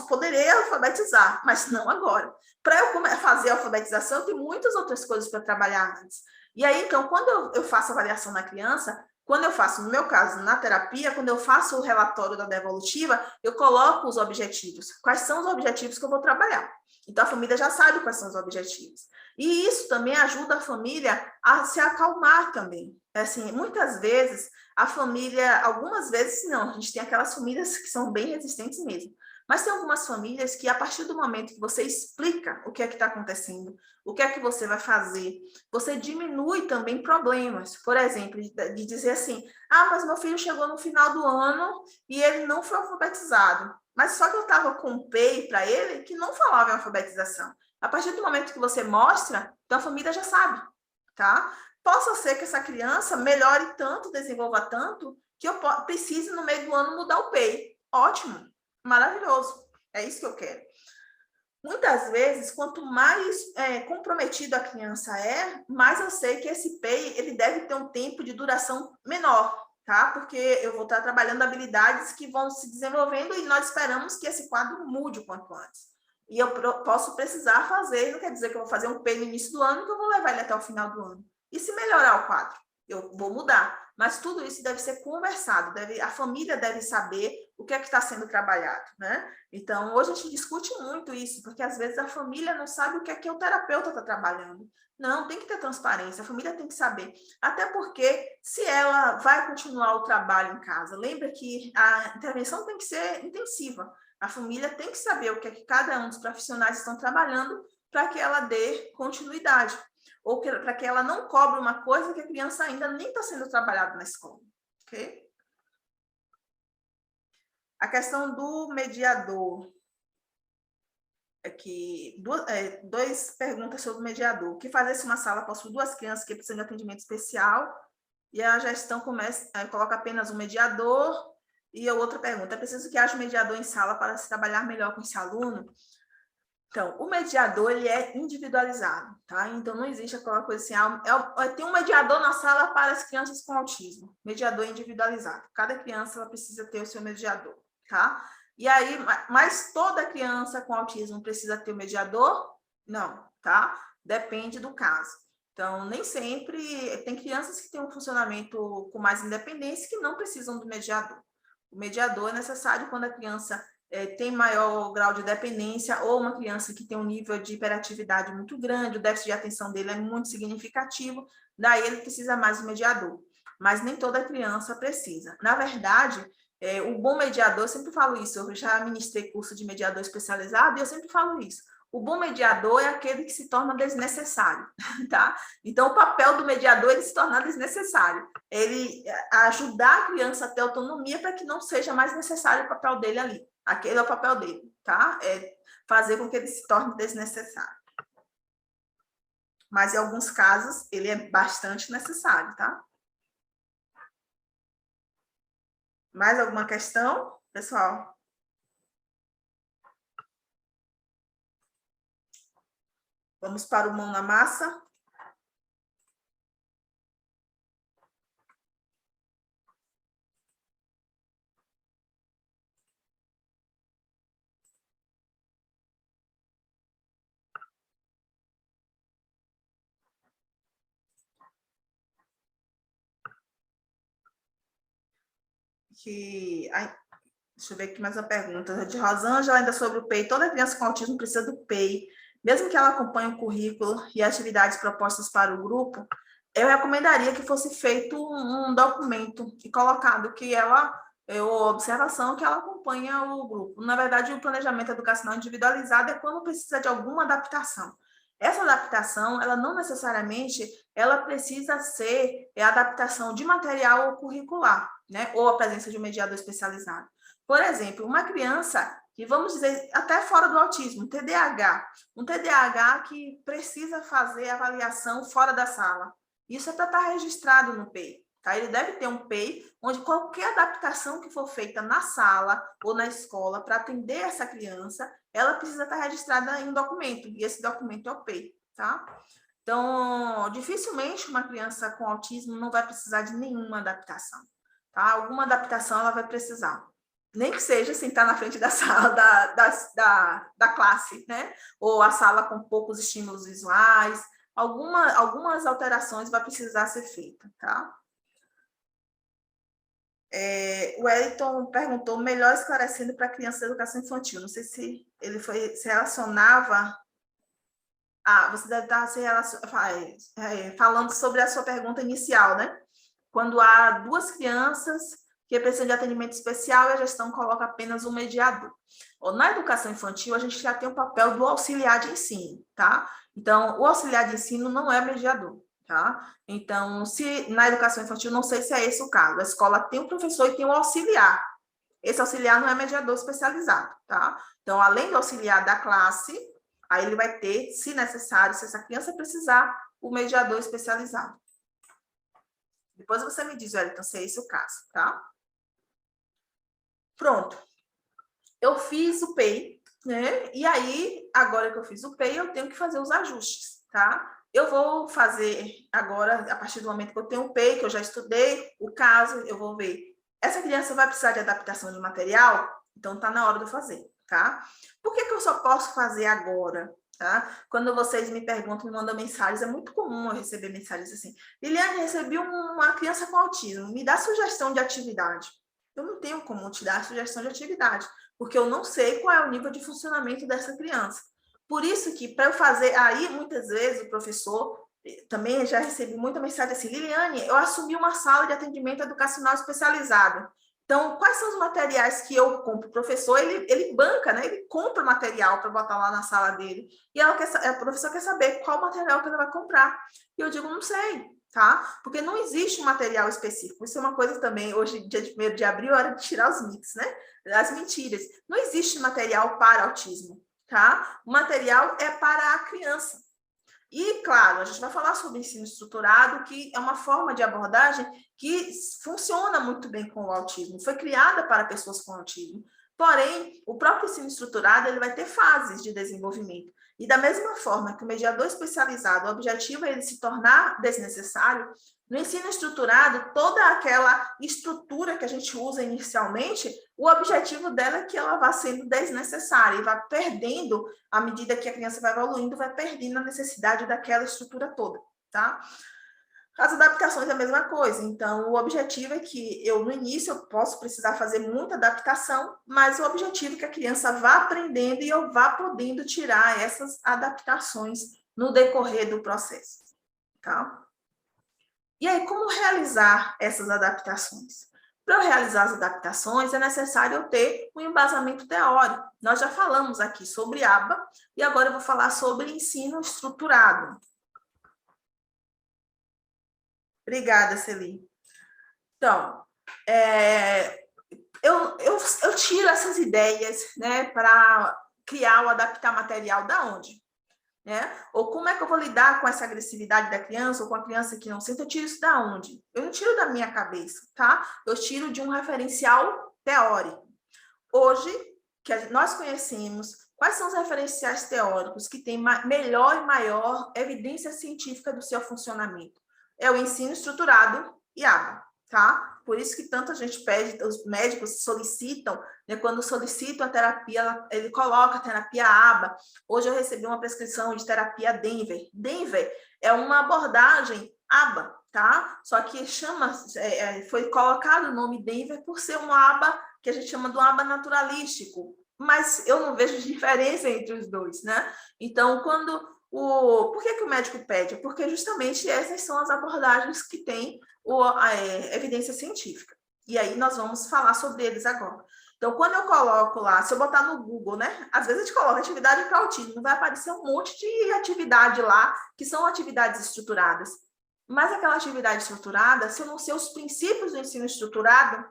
poderei alfabetizar, mas não agora. Para eu fazer a alfabetização, tem muitas outras coisas para trabalhar antes. E aí, então, quando eu faço a avaliação na criança, quando eu faço, no meu caso, na terapia, quando eu faço o relatório da devolutiva, eu coloco os objetivos. Quais são os objetivos que eu vou trabalhar? Então, a família já sabe quais são os objetivos. E isso também ajuda a família a se acalmar também. Assim, muitas vezes, a família, algumas vezes não, a gente tem aquelas famílias que são bem resistentes mesmo. Mas tem algumas famílias que, a partir do momento que você explica o que é que está acontecendo, o que é que você vai fazer, você diminui também problemas. Por exemplo, de dizer assim, mas meu filho chegou no final do ano e ele não foi alfabetizado. Mas só que eu estava com um PEI para ele que não falava em alfabetização. A partir do momento que você mostra, então a família já sabe, tá? Possa ser que essa criança melhore tanto, desenvolva tanto, que eu precise, no meio do ano, mudar o PEI. Ótimo, maravilhoso. É isso que eu quero. Muitas vezes, quanto mais comprometida a criança mais eu sei que esse PEI ele deve ter um tempo de duração menor, tá? Porque eu vou estar trabalhando habilidades que vão se desenvolvendo e nós esperamos que esse quadro mude o quanto antes. E eu posso precisar fazer, não quer dizer que eu vou fazer um PEI no início do ano que eu vou levar ele até o final do ano. E se melhorar o quadro? Eu vou mudar. Mas tudo isso deve ser conversado, a família deve saber o que é que está sendo trabalhado, né? Então, hoje a gente discute muito isso, porque às vezes a família não sabe o que é que o terapeuta está trabalhando. Não, tem que ter transparência, a família tem que saber. Até porque, se ela vai continuar o trabalho em casa, lembra que a intervenção tem que ser intensiva. A família tem que saber o que é que cada um dos profissionais estão trabalhando para que ela dê continuidade. Ou para que ela não cobre uma coisa que a criança ainda nem está sendo trabalhada na escola. Ok? A questão do mediador. Aqui, duas perguntas sobre o mediador. O que fazer se uma sala possui duas crianças que precisam de atendimento especial e a gestão coloca apenas um mediador? E a outra pergunta, é preciso que haja um mediador em sala para se trabalhar melhor com esse aluno? Então, o mediador, ele é individualizado, tá? Então, não existe aquela coisa assim, tem um mediador na sala para as crianças com autismo. Mediador individualizado. Cada criança, ela precisa ter o seu mediador, tá? E aí, mas toda criança com autismo precisa ter o mediador? Não, tá? Depende do caso. Então, nem sempre, tem crianças que têm um funcionamento com mais independência que não precisam do mediador. O mediador é necessário quando a criança tem maior grau de dependência ou uma criança que tem um nível de hiperatividade muito grande, o déficit de atenção dele é muito significativo, daí ele precisa mais do mediador. Mas nem toda criança precisa. Na verdade, o bom mediador, eu sempre falo isso, eu já ministrei curso de mediador especializado e eu sempre falo isso. O bom mediador é aquele que se torna desnecessário, tá? Então, o papel do mediador é se tornar desnecessário. Ele ajudar a criança a ter autonomia para que não seja mais necessário o papel dele ali. Aquele é o papel dele, tá? É fazer com que ele se torne desnecessário. Mas, em alguns casos, ele é bastante necessário, tá? Mais alguma questão, pessoal? Vamos para o mão na massa. Deixa eu ver aqui mais uma pergunta. De Rosângela, ainda sobre o PEI. Toda criança com autismo precisa do PEI. Mesmo que ela acompanhe o currículo e atividades propostas para o grupo, eu recomendaria que fosse feito um documento e colocado que observação que ela acompanha o grupo. Na verdade, o planejamento educacional individualizado é quando precisa de alguma adaptação. Essa adaptação, ela não necessariamente, ela precisa ser adaptação de material ou curricular, né? Ou a presença de um mediador especializado. Por exemplo, uma criança que, vamos dizer, até fora do autismo, um TDAH que precisa fazer avaliação fora da sala. Isso é para estar registrado no PEI, tá? Ele deve ter um PEI onde qualquer adaptação que for feita na sala ou na escola para atender essa criança, ela precisa estar registrada em um documento, e esse documento é o PEI, tá? Então, dificilmente uma criança com autismo não vai precisar de nenhuma adaptação, tá? Alguma adaptação ela vai precisar. Nem que seja sentar na frente da sala da classe, né? Ou a sala com poucos estímulos visuais. Algumas alterações vai precisar ser feita, tá? O Wellington perguntou, melhor esclarecendo para criança da educação infantil. Não sei se ele se relacionava... você deve estar falando sobre a sua pergunta inicial, né? Quando há duas crianças que precisam de atendimento especial e a gestão coloca apenas um mediador. Na educação infantil, a gente já tem o papel do auxiliar de ensino, tá? Então, o auxiliar de ensino não é mediador, tá? Então, se na educação infantil, não sei se é esse o caso, a escola tem um professor e tem um auxiliar. Esse auxiliar não é mediador especializado, tá? Então, além do auxiliar da classe, aí ele vai ter, se necessário, se essa criança precisar, o mediador especializado. Depois você me diz, Wellington, se é esse o caso, tá? Pronto. Eu fiz o PEI, né? E aí, agora que eu fiz o PEI, eu tenho que fazer os ajustes, tá? Eu vou fazer agora, a partir do momento que eu tenho o PEI, que eu já estudei o caso, eu vou ver. Essa criança vai precisar de adaptação de material? Então, tá na hora de eu fazer, tá? Por que eu só posso fazer agora? Tá? Quando vocês me perguntam, me mandam mensagens, é muito comum eu receber mensagens assim: Liliane, recebi uma criança com autismo, me dá sugestão de atividade. Eu não tenho como te dar sugestão de atividade, porque eu não sei qual é o nível de funcionamento dessa criança. Por isso que, para eu fazer, aí muitas vezes o professor, também já recebi muita mensagem assim: Liliane, eu assumi uma sala de atendimento educacional especializado. Então, quais são os materiais que eu compro? O professor, ele banca, né? Ele compra material para botar lá na sala dele. E a professora quer saber qual material que ela vai comprar. E eu digo, não sei, tá? Porque não existe um material específico. Isso é uma coisa também, hoje, dia 1º de abril, é hora de tirar os mitos, né? As mentiras. Não existe material para autismo, tá? O material é para a criança. E, claro, a gente vai falar sobre ensino estruturado, que é uma forma de abordagem que funciona muito bem com o autismo, foi criada para pessoas com autismo. Porém, o próprio ensino estruturado ele vai ter fases de desenvolvimento. E da mesma forma que o mediador especializado, o objetivo é ele se tornar desnecessário, no ensino estruturado, toda aquela estrutura que a gente usa inicialmente, o objetivo dela é que ela vá sendo desnecessária e vá perdendo, à medida que a criança vai evoluindo, vai perdendo a necessidade daquela estrutura toda, tá? As adaptações é a mesma coisa, então o objetivo é que no início eu posso precisar fazer muita adaptação, mas o objetivo é que a criança vá aprendendo e eu vá podendo tirar essas adaptações no decorrer do processo, tá? E aí, como realizar essas adaptações? Para eu realizar as adaptações, é necessário eu ter um embasamento teórico. Nós já falamos aqui sobre aba, e agora eu vou falar sobre ensino estruturado. Obrigada, Celi. Então, eu tiro essas ideias, né, para criar ou adaptar material da onde? Né? Ou como é que eu vou lidar com essa agressividade da criança, ou com a criança que não sente, eu tiro isso da onde? Eu não tiro da minha cabeça, tá? Eu tiro de um referencial teórico. Hoje, que nós conhecemos Quais são os referenciais teóricos que têm melhor e maior evidência científica do seu funcionamento? É o ensino estruturado e ABA, tá? Por isso que tanta gente pede, os médicos solicitam, né, quando solicitam a terapia, ele coloca a terapia ABA. Hoje eu recebi uma prescrição de terapia Denver. Denver é uma abordagem ABA, tá? Só que foi colocado o nome Denver por ser uma ABA que a gente chama do ABA naturalístico, mas eu não vejo diferença entre os dois, né? Então, por que o médico pede? Porque justamente essas são as abordagens que têm a evidência científica. E aí nós vamos falar sobre eles agora. Então, quando eu coloco lá, se eu botar no Google, né? Às vezes a gente coloca atividade para autismo, vai aparecer um monte de atividade lá, que são atividades estruturadas. Mas aquela atividade estruturada, se eu não sei os princípios do ensino estruturado,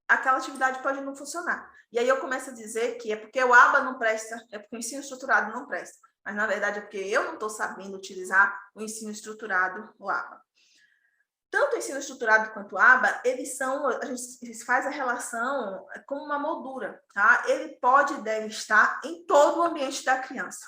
aquela atividade pode não funcionar. E aí eu começo a dizer que é porque o ABA não presta, é porque o ensino estruturado não presta. Mas, na verdade, é porque eu não estou sabendo utilizar o ensino estruturado, o ABA. Tanto o ensino estruturado quanto o ABA, a gente faz a relação como uma moldura, tá? Ele pode e deve estar em todo o ambiente da criança.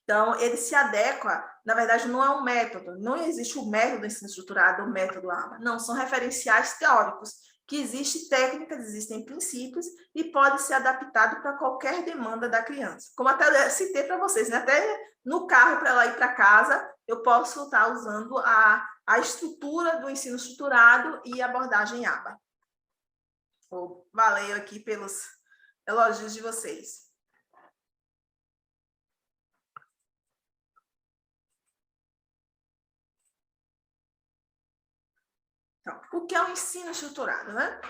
Então, ele se adequa, na verdade, não é um método, não existe o método do ensino estruturado, o método ABA, não, são referenciais teóricos, que existem técnicas, existem princípios e pode ser adaptado para qualquer demanda da criança. Como até citei para vocês, né? Até no carro para ela ir para casa, eu posso estar usando a estrutura do ensino estruturado e abordagem ABA. Valeu aqui pelos elogios de vocês. Então, o que é o ensino estruturado, né?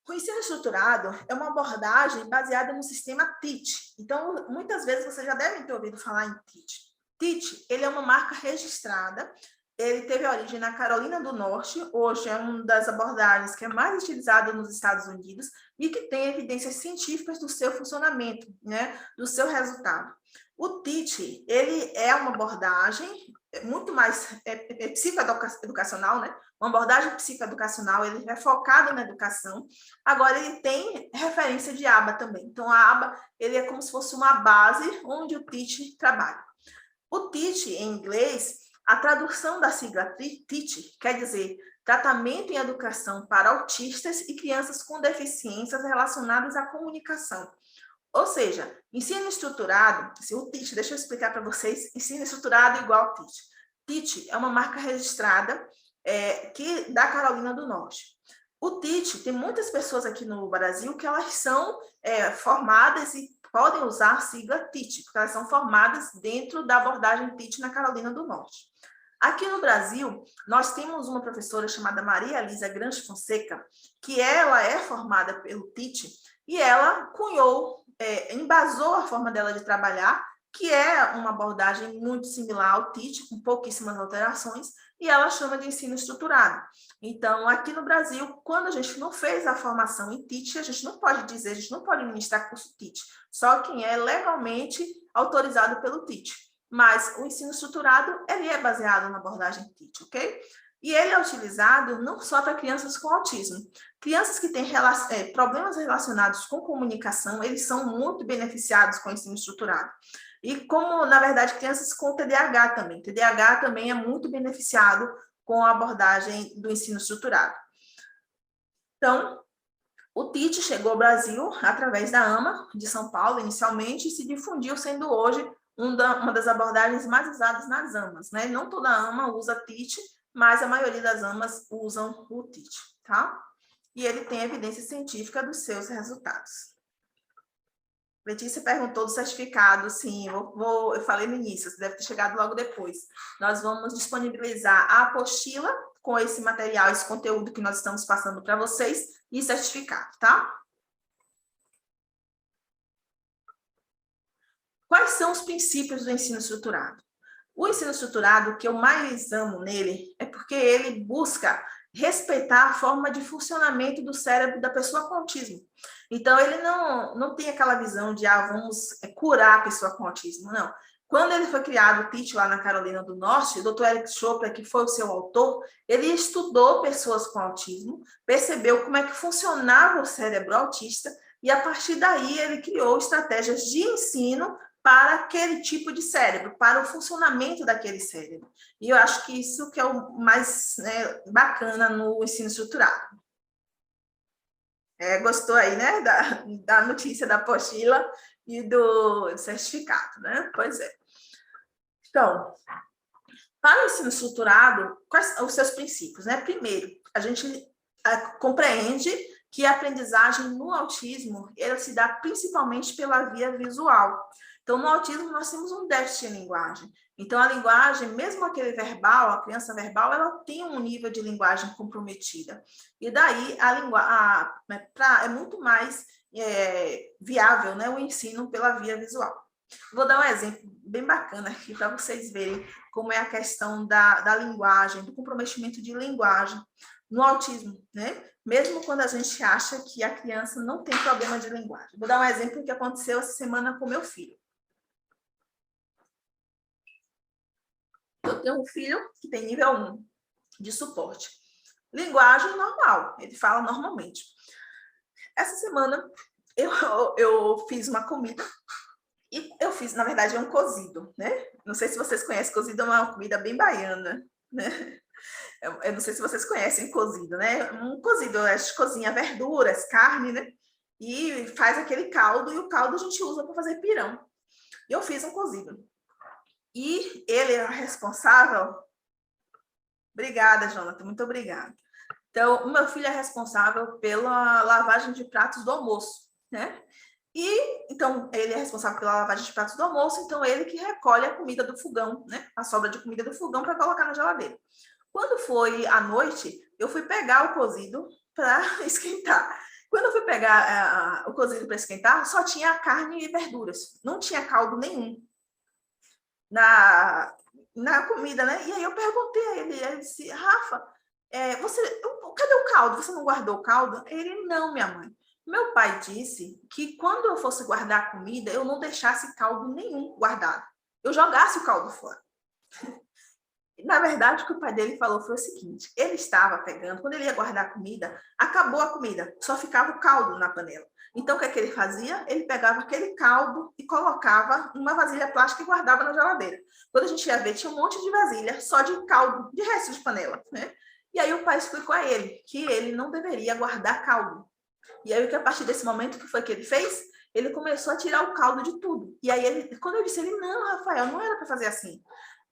O ensino estruturado é uma abordagem baseada no sistema TEACH. Então, muitas vezes vocês já devem ter ouvido falar em TEACH. TEACH, ele é uma marca registrada, ele teve origem na Carolina do Norte, hoje é uma das abordagens que é mais utilizada nos Estados Unidos e que tem evidências científicas do seu funcionamento, né, do seu resultado. O TEACH, ele é uma abordagem muito mais psicoeducacional, né? Uma abordagem psicoeducacional, ele é focado na educação. Agora, ele tem referência de ABA também. Então, a ABA, ele é como se fosse uma base onde o TEACH trabalha. O TEACH, em inglês, a tradução da sigla TEACH quer dizer Tratamento em Educação para Autistas e Crianças com Deficiências Relacionadas à Comunicação. Ou seja, ensino estruturado, o TEACH, deixa eu explicar para vocês, ensino estruturado igual ao TEACH. TEACH é uma marca registrada da Carolina do Norte. O TEACH, tem muitas pessoas aqui no Brasil que elas são formadas e podem usar a sigla TEACH, porque elas são formadas dentro da abordagem TEACH na Carolina do Norte. Aqui no Brasil, nós temos uma professora chamada Maria Elisa Grange Fonseca, que ela é formada pelo TEACH, e ela cunhou, embasou a forma dela de trabalhar, que é uma abordagem muito similar ao TEACH, com pouquíssimas alterações, e ela chama de ensino estruturado. Então, aqui no Brasil, quando a gente não fez a formação em TEACH, a gente não pode dizer, a gente não pode ministrar curso TEACH, só quem é legalmente autorizado pelo TEACH. Mas o ensino estruturado, ele é baseado na abordagem TEACH, ok? E ele é utilizado não só para crianças com autismo. Crianças que têm problemas relacionados com comunicação, eles são muito beneficiados com o ensino estruturado. E como, na verdade, crianças com TDAH também. TDAH também é muito beneficiado com a abordagem do ensino estruturado. Então, o TEACH chegou ao Brasil através da AMA, de São Paulo, inicialmente, e se difundiu, sendo hoje uma das abordagens mais usadas nas AMAs, né? Não toda AMA usa TEACH, mas a maioria das AMAs usam o TEACH, tá? E ele tem evidência científica dos seus resultados. Letícia perguntou do certificado, sim, eu falei no início, você deve ter chegado logo depois. Nós vamos disponibilizar a apostila com esse material, esse conteúdo que nós estamos passando para vocês e certificado, tá? Quais são os princípios do ensino estruturado? O ensino estruturado, o que eu mais amo nele, é porque ele busca respeitar a forma de funcionamento do cérebro da pessoa com autismo. Então, ele não tem aquela visão de, vamos curar a pessoa com autismo, não. Quando ele foi criado, o TEACH, lá na Carolina do Norte, o Dr. Eric Chopra, que foi o seu autor, ele estudou pessoas com autismo, percebeu como é que funcionava o cérebro autista, e a partir daí ele criou estratégias de ensino para aquele tipo de cérebro, para o funcionamento daquele cérebro. E eu acho que isso que é o mais, né, bacana no ensino estruturado. Gostou aí, né, da notícia da apostila e do certificado, né? Pois é. Então, para o ensino estruturado, quais são os seus princípios, né? Primeiro, a gente compreende que a aprendizagem no autismo, ela se dá principalmente pela via visual. Então, no autismo, nós temos um déficit em linguagem. Então, a linguagem, mesmo aquele verbal, a criança verbal, ela tem um nível de linguagem comprometida. E daí, é muito mais viável, né, o ensino pela via visual. Vou dar um exemplo bem bacana aqui para vocês verem como é a questão da linguagem, do comprometimento de linguagem no autismo, né? Mesmo quando a gente acha que a criança não tem problema de linguagem. Vou dar um exemplo que aconteceu essa semana com meu filho. Eu tenho um filho que tem nível 1 de suporte. Linguagem normal, ele fala normalmente. Essa semana eu fiz uma comida e eu fiz, na verdade, um cozido, né? Não sei se vocês conhecem, cozido é uma comida bem baiana, né? Eu não sei se vocês conhecem cozido, né? Um cozido, a gente cozinha verduras, carne, né? E faz aquele caldo, e o caldo a gente usa para fazer pirão. E eu fiz um cozido. E ele é responsável... Obrigada, Jonathan, muito obrigada. Então, o meu filho é responsável pela lavagem de pratos do almoço, né? E, então, ele é responsável pela lavagem de pratos do almoço, então ele que recolhe a comida do fogão, né? A sobra de comida do fogão para colocar na geladeira. Quando foi à noite, eu fui pegar o cozido para esquentar. Quando eu fui pegar o cozido para esquentar, só tinha carne e verduras. Não tinha caldo nenhum na comida, né? E aí eu perguntei a ele disse, Rafa, cadê o caldo? Você não guardou o caldo? Ele, não, minha mãe. Meu pai disse que quando eu fosse guardar a comida, eu não deixasse caldo nenhum guardado. Eu jogasse o caldo fora. Na verdade, o que o pai dele falou foi o seguinte, ele estava pegando, quando ele ia guardar a comida, acabou a comida, só ficava o caldo na panela. Então, o que é que ele fazia? Ele pegava aquele caldo e colocava numa vasilha plástica e guardava na geladeira. Quando a gente ia ver, tinha um monte de vasilha só de caldo, de resto de panela, né? E aí o pai explicou a ele que ele não deveria guardar caldo. E aí, a partir desse momento, o que foi que ele fez? Ele começou a tirar o caldo de tudo. E aí, quando eu disse, ele, não, Rafael, não era para fazer assim.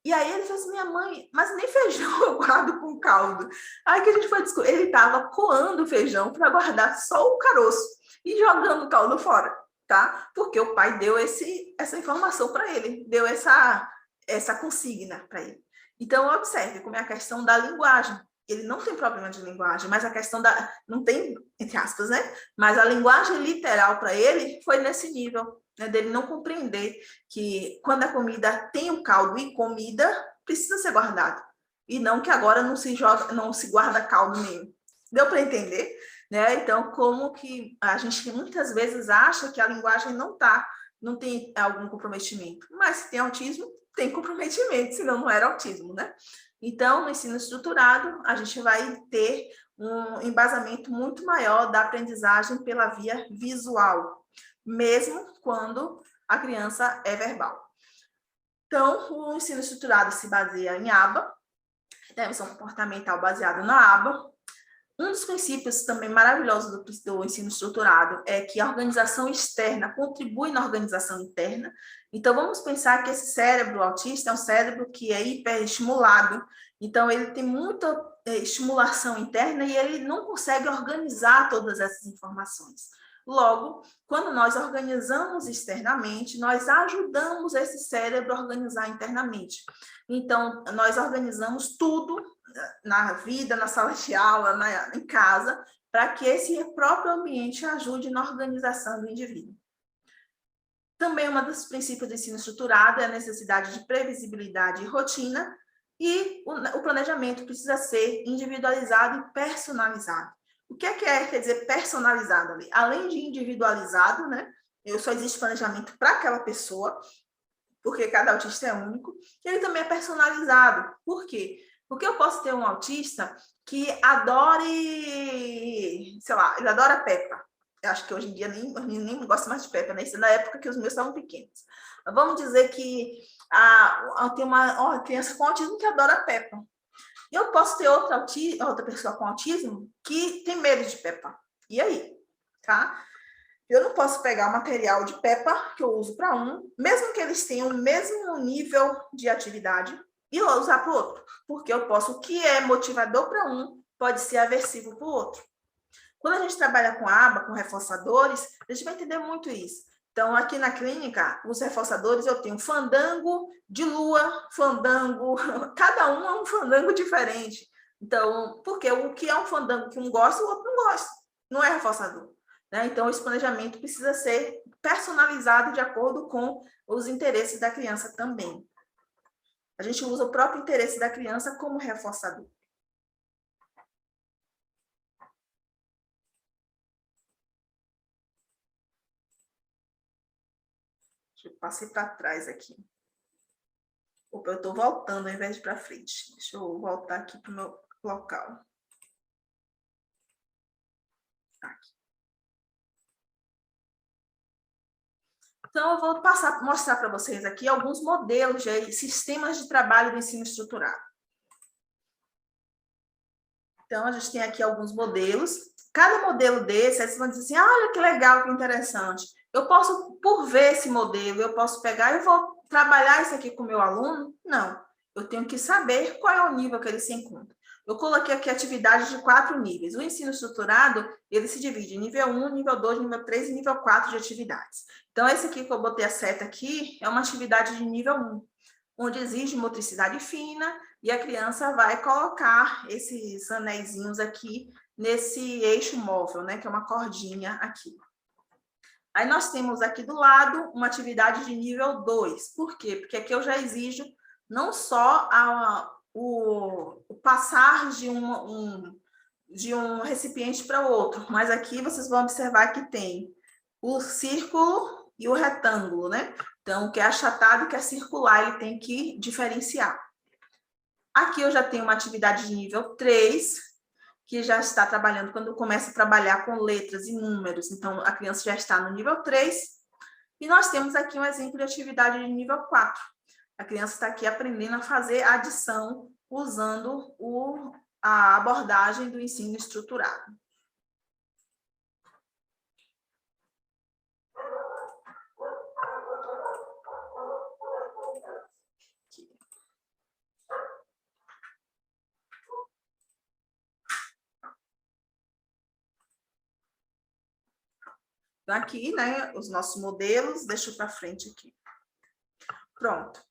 E aí ele falou assim, minha mãe, mas nem feijão eu guardo com caldo. Aí que a gente foi descobrir, ele estava coando o feijão para guardar só o caroço e jogando o caldo fora, tá? Porque o pai deu essa informação para ele, deu essa consigna para ele. Então, observe como é a questão da linguagem. Ele não tem problema de linguagem, mas a questão não tem, entre aspas, né? Mas a linguagem literal para ele foi nesse nível, né? Dele não compreender que quando a comida tem o caldo e comida, precisa ser guardado. E não que agora não se guarda caldo nenhum. Deu para entender? Né? Então, como que a gente muitas vezes acha que a linguagem não tem algum comprometimento. Mas se tem autismo, tem comprometimento, senão não era autismo, né? Então, no ensino estruturado, a gente vai ter um embasamento muito maior da aprendizagem pela via visual, mesmo quando a criança é verbal. Então, o ensino estruturado se baseia em ABA, intervenção comportamental baseada na ABA. Um dos princípios também maravilhosos do ensino estruturado é que a organização externa contribui na organização interna. Então, vamos pensar que esse cérebro autista é um cérebro que é hiperestimulado. Então, ele tem muita estimulação interna e ele não consegue organizar todas essas informações. Logo, quando nós organizamos externamente, nós ajudamos esse cérebro a organizar internamente. Então, nós organizamos tudo na vida, na sala de aula, em casa, para que esse próprio ambiente ajude na organização do indivíduo. Também um dos princípios do ensino estruturado é a necessidade de previsibilidade e rotina, e o planejamento precisa ser individualizado e personalizado. O que quer dizer personalizado ali? Além de individualizado, né? Só existe planejamento para aquela pessoa, porque cada autista é único, e ele também é personalizado. Por quê? Porque eu posso ter um autista que adore, sei lá, ele adora Peppa. Eu acho que hoje em dia nem gosto mais de Peppa, né? Isso é na época que os meus estavam pequenos. Mas vamos dizer que tem uma criança com autismo que adora Peppa. E eu posso ter outra pessoa com autismo que tem medo de Peppa. E aí? Tá? Eu não posso pegar o material de Peppa que eu uso para um, mesmo que eles tenham o mesmo nível de atividade, e usar para o outro. Porque o que é motivador para um pode ser aversivo para o outro. Quando a gente trabalha com aba, com reforçadores, a gente vai entender muito isso. Então, aqui na clínica, os reforçadores, eu tenho fandango de lua, fandango, cada um é um fandango diferente. Então, porque o que é um fandango que um gosta, o outro não gosta. Não é reforçador. Né? Então, esse planejamento precisa ser personalizado de acordo com os interesses da criança também. A gente usa o próprio interesse da criança como reforçador. Deixa eu passei para trás aqui. Opa, eu estou voltando ao invés de para frente. Deixa eu voltar aqui para o meu local. Aqui. Então, eu vou mostrar para vocês aqui alguns modelos de sistemas de trabalho do ensino estruturado. Então, a gente tem aqui alguns modelos. Cada modelo desse, aí vocês vão dizer assim, olha que legal, que interessante. Eu posso, por ver esse modelo, eu posso pegar e vou trabalhar isso aqui com o meu aluno? Não. Eu tenho que saber qual é o nível que ele se encontra. Eu coloquei aqui atividades de 4 níveis. O ensino estruturado, ele se divide em nível 1, nível 2, nível 3 e nível 4 de atividades. Então, esse aqui que eu botei a seta aqui é uma atividade de nível 1, onde exige motricidade fina e a criança vai colocar esses anéisinhos aqui nesse eixo móvel, né, que é uma cordinha aqui. Aí nós temos aqui do lado uma atividade de nível 2. Por quê? Porque aqui eu já exijo não só o passar de um recipiente para o outro, mas aqui vocês vão observar que tem o círculo e o retângulo, né? Então, o que é achatado e o que é circular, ele tem que diferenciar. Aqui eu já tenho uma atividade de nível 3, que já está trabalhando, quando começa a trabalhar com letras e números, então a criança já está no nível 3. E nós temos aqui um exemplo de atividade de nível 4. A criança está aqui aprendendo a fazer a adição usando a abordagem do ensino estruturado. Então, aqui, né, os nossos modelos, deixa eu para frente aqui. Pronto.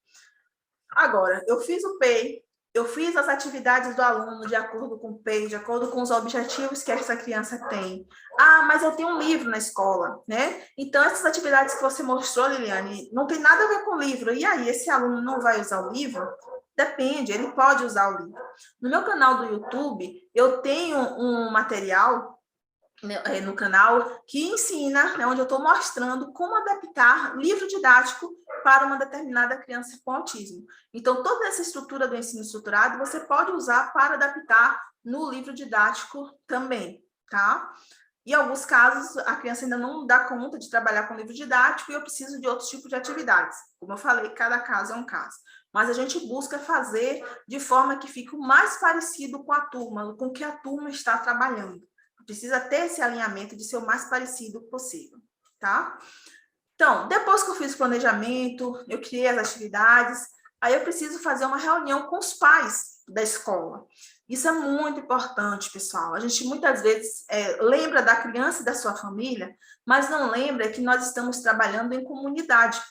Agora, eu fiz o PEI, eu fiz as atividades do aluno de acordo com o PEI, de acordo com os objetivos que essa criança tem. Ah, mas eu tenho um livro na escola, né? Então, essas atividades que você mostrou, Liliane, não tem nada a ver com o livro. E aí, esse aluno não vai usar o livro? Depende, ele pode usar o livro. No meu canal do YouTube, eu tenho um material no canal que ensina, né, onde eu estou mostrando como adaptar livro didático para uma determinada criança com autismo. Então, toda essa estrutura do ensino estruturado você pode usar para adaptar no livro didático também, tá? Em alguns casos, a criança ainda não dá conta de trabalhar com livro didático e eu preciso de outros tipos de atividades. Como eu falei, cada caso é um caso. Mas a gente busca fazer de forma que fique o mais parecido com a turma, com o que a turma está trabalhando. Precisa ter esse alinhamento de ser o mais parecido possível, tá? Então, depois que eu fiz o planejamento, eu criei as atividades, aí eu preciso fazer uma reunião com os pais da escola. Isso é muito importante, pessoal. A gente muitas vezes lembra da criança e da sua família, mas não lembra que nós estamos trabalhando em comunidade.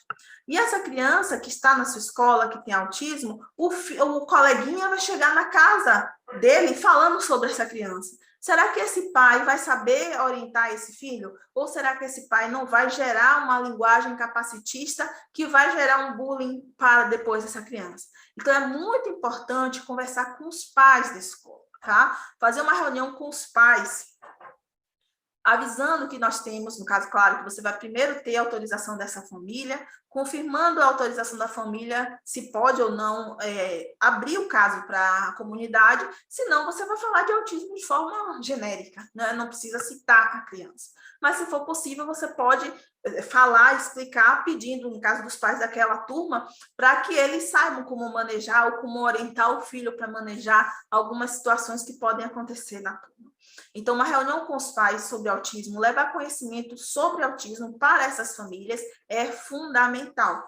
E essa criança que está na sua escola, que tem autismo, o coleguinha vai chegar na casa dele falando sobre essa criança. Será que esse pai vai saber orientar esse filho? Ou será que esse pai não vai gerar uma linguagem capacitista que vai gerar um bullying para depois dessa criança? Então, é muito importante conversar com os pais da escola, tá? Fazer uma reunião com os pais. avisando que nós temos, no caso, claro, que você vai primeiro ter a autorização dessa família, confirmando a autorização da família, se pode ou não abrir o caso para a comunidade, senão você vai falar de autismo de forma genérica, né? Não precisa citar a criança. Mas, se for possível, você pode falar, explicar, pedindo, no caso dos pais daquela turma, para que eles saibam como manejar ou como orientar o filho para manejar algumas situações que podem acontecer na turma. Então, uma reunião com os pais sobre autismo, levar conhecimento sobre autismo para essas famílias é fundamental.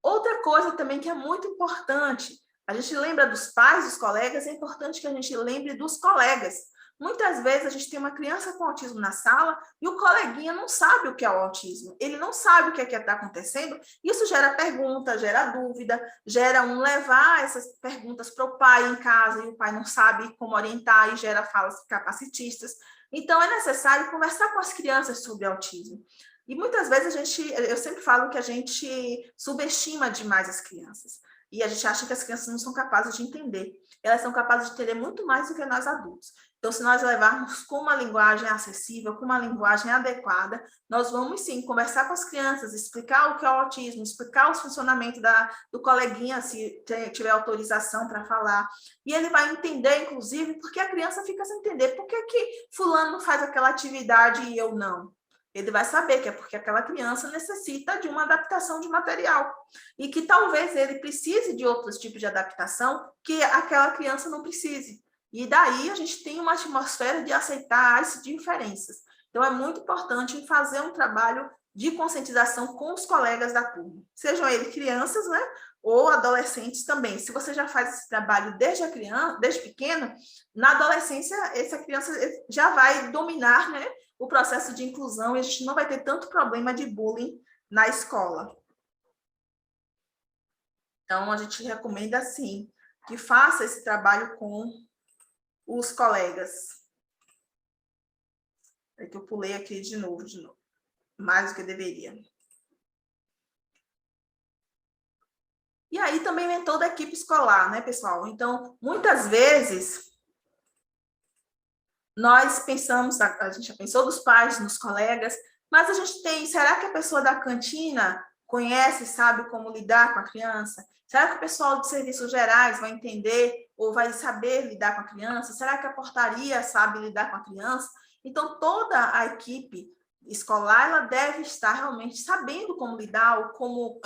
Outra coisa também que é muito importante, a gente lembra dos pais, dos colegas, é importante que a gente lembre dos colegas. Muitas vezes a gente tem uma criança com autismo na sala e o coleguinha não sabe o que é o autismo, ele não sabe o que é que está acontecendo, isso gera pergunta, gera dúvida, gera levar essas perguntas para o pai em casa e o pai não sabe como orientar e gera falas capacitistas. Então, é necessário conversar com as crianças sobre autismo. E muitas vezes eu sempre falo que a gente subestima demais as crianças. E a gente acha que as crianças não são capazes de entender. Elas são capazes de entender muito mais do que nós adultos. Então, se nós levarmos com uma linguagem acessível, com uma linguagem adequada, nós vamos, sim, conversar com as crianças, explicar o que é o autismo, explicar os funcionamentos do coleguinha, se tiver autorização para falar. E ele vai entender, inclusive, porque a criança fica sem entender. Por que fulano faz aquela atividade e eu não? Ele vai saber que é porque aquela criança necessita de uma adaptação de material e que talvez ele precise de outros tipos de adaptação que aquela criança não precise. E daí a gente tem uma atmosfera de aceitar as diferenças. Então, é muito importante fazer um trabalho de conscientização com os colegas da turma, sejam eles crianças, né, ou adolescentes também. Se você já faz esse trabalho desde pequeno, na adolescência, essa criança já vai dominar, né, o processo de inclusão e a gente não vai ter tanto problema de bullying na escola. Então, a gente recomenda, sim, que faça esse trabalho com os colegas. É que eu pulei aqui de novo, mais do que deveria. E aí também vem toda a equipe escolar, né, pessoal? Então, muitas vezes, nós pensamos, a gente já pensou dos pais, nos colegas, mas a gente tem, será que a pessoa da cantina conhece, sabe como lidar com a criança? Será que o pessoal de serviços gerais vai entender ou vai saber lidar com a criança? Será que a portaria sabe lidar com a criança? Então, toda a equipe escolar, ela deve estar realmente sabendo como lidar ou como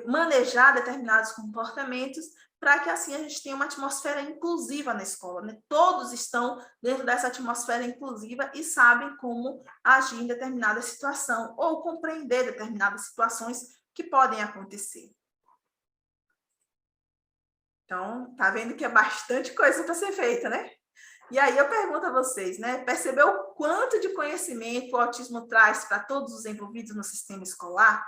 manejar determinados comportamentos para que assim a gente tenha uma atmosfera inclusiva na escola, né? Todos estão dentro dessa atmosfera inclusiva e sabem como agir em determinada situação ou compreender determinadas situações que podem acontecer. Então, tá vendo que é bastante coisa para ser feita, né? E aí eu pergunto a vocês, né? Percebeu o quanto de conhecimento o autismo traz para todos os envolvidos no sistema escolar?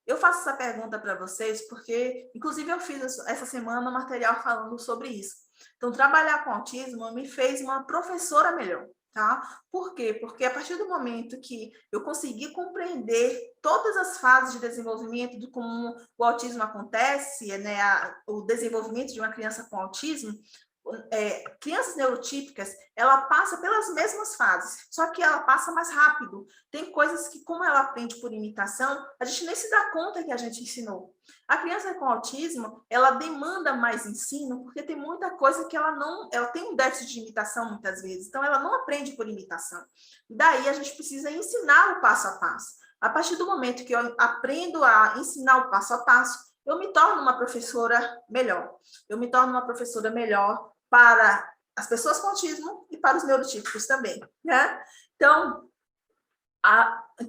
Eu faço essa pergunta para vocês porque, inclusive, eu fiz essa semana um material falando sobre isso. Então, trabalhar com autismo me fez uma professora melhor, tá? Por quê? Porque a partir do momento que eu consegui compreender todas as fases de desenvolvimento de como o autismo acontece, né? O desenvolvimento de uma criança com autismo, crianças neurotípicas, ela passa pelas mesmas fases, só que ela passa mais rápido. Tem coisas que, como ela aprende por imitação, a gente nem se dá conta que a gente ensinou. A criança com autismo, ela demanda mais ensino, porque tem muita coisa que ela tem um déficit de imitação muitas vezes, então ela não aprende por imitação. Daí a gente precisa ensinar o passo a passo. A partir do momento que eu aprendo a ensinar o passo a passo, eu me torno uma professora melhor. Eu me torno uma professora melhor para as pessoas com autismo e para os neurotípicos também, né? Então,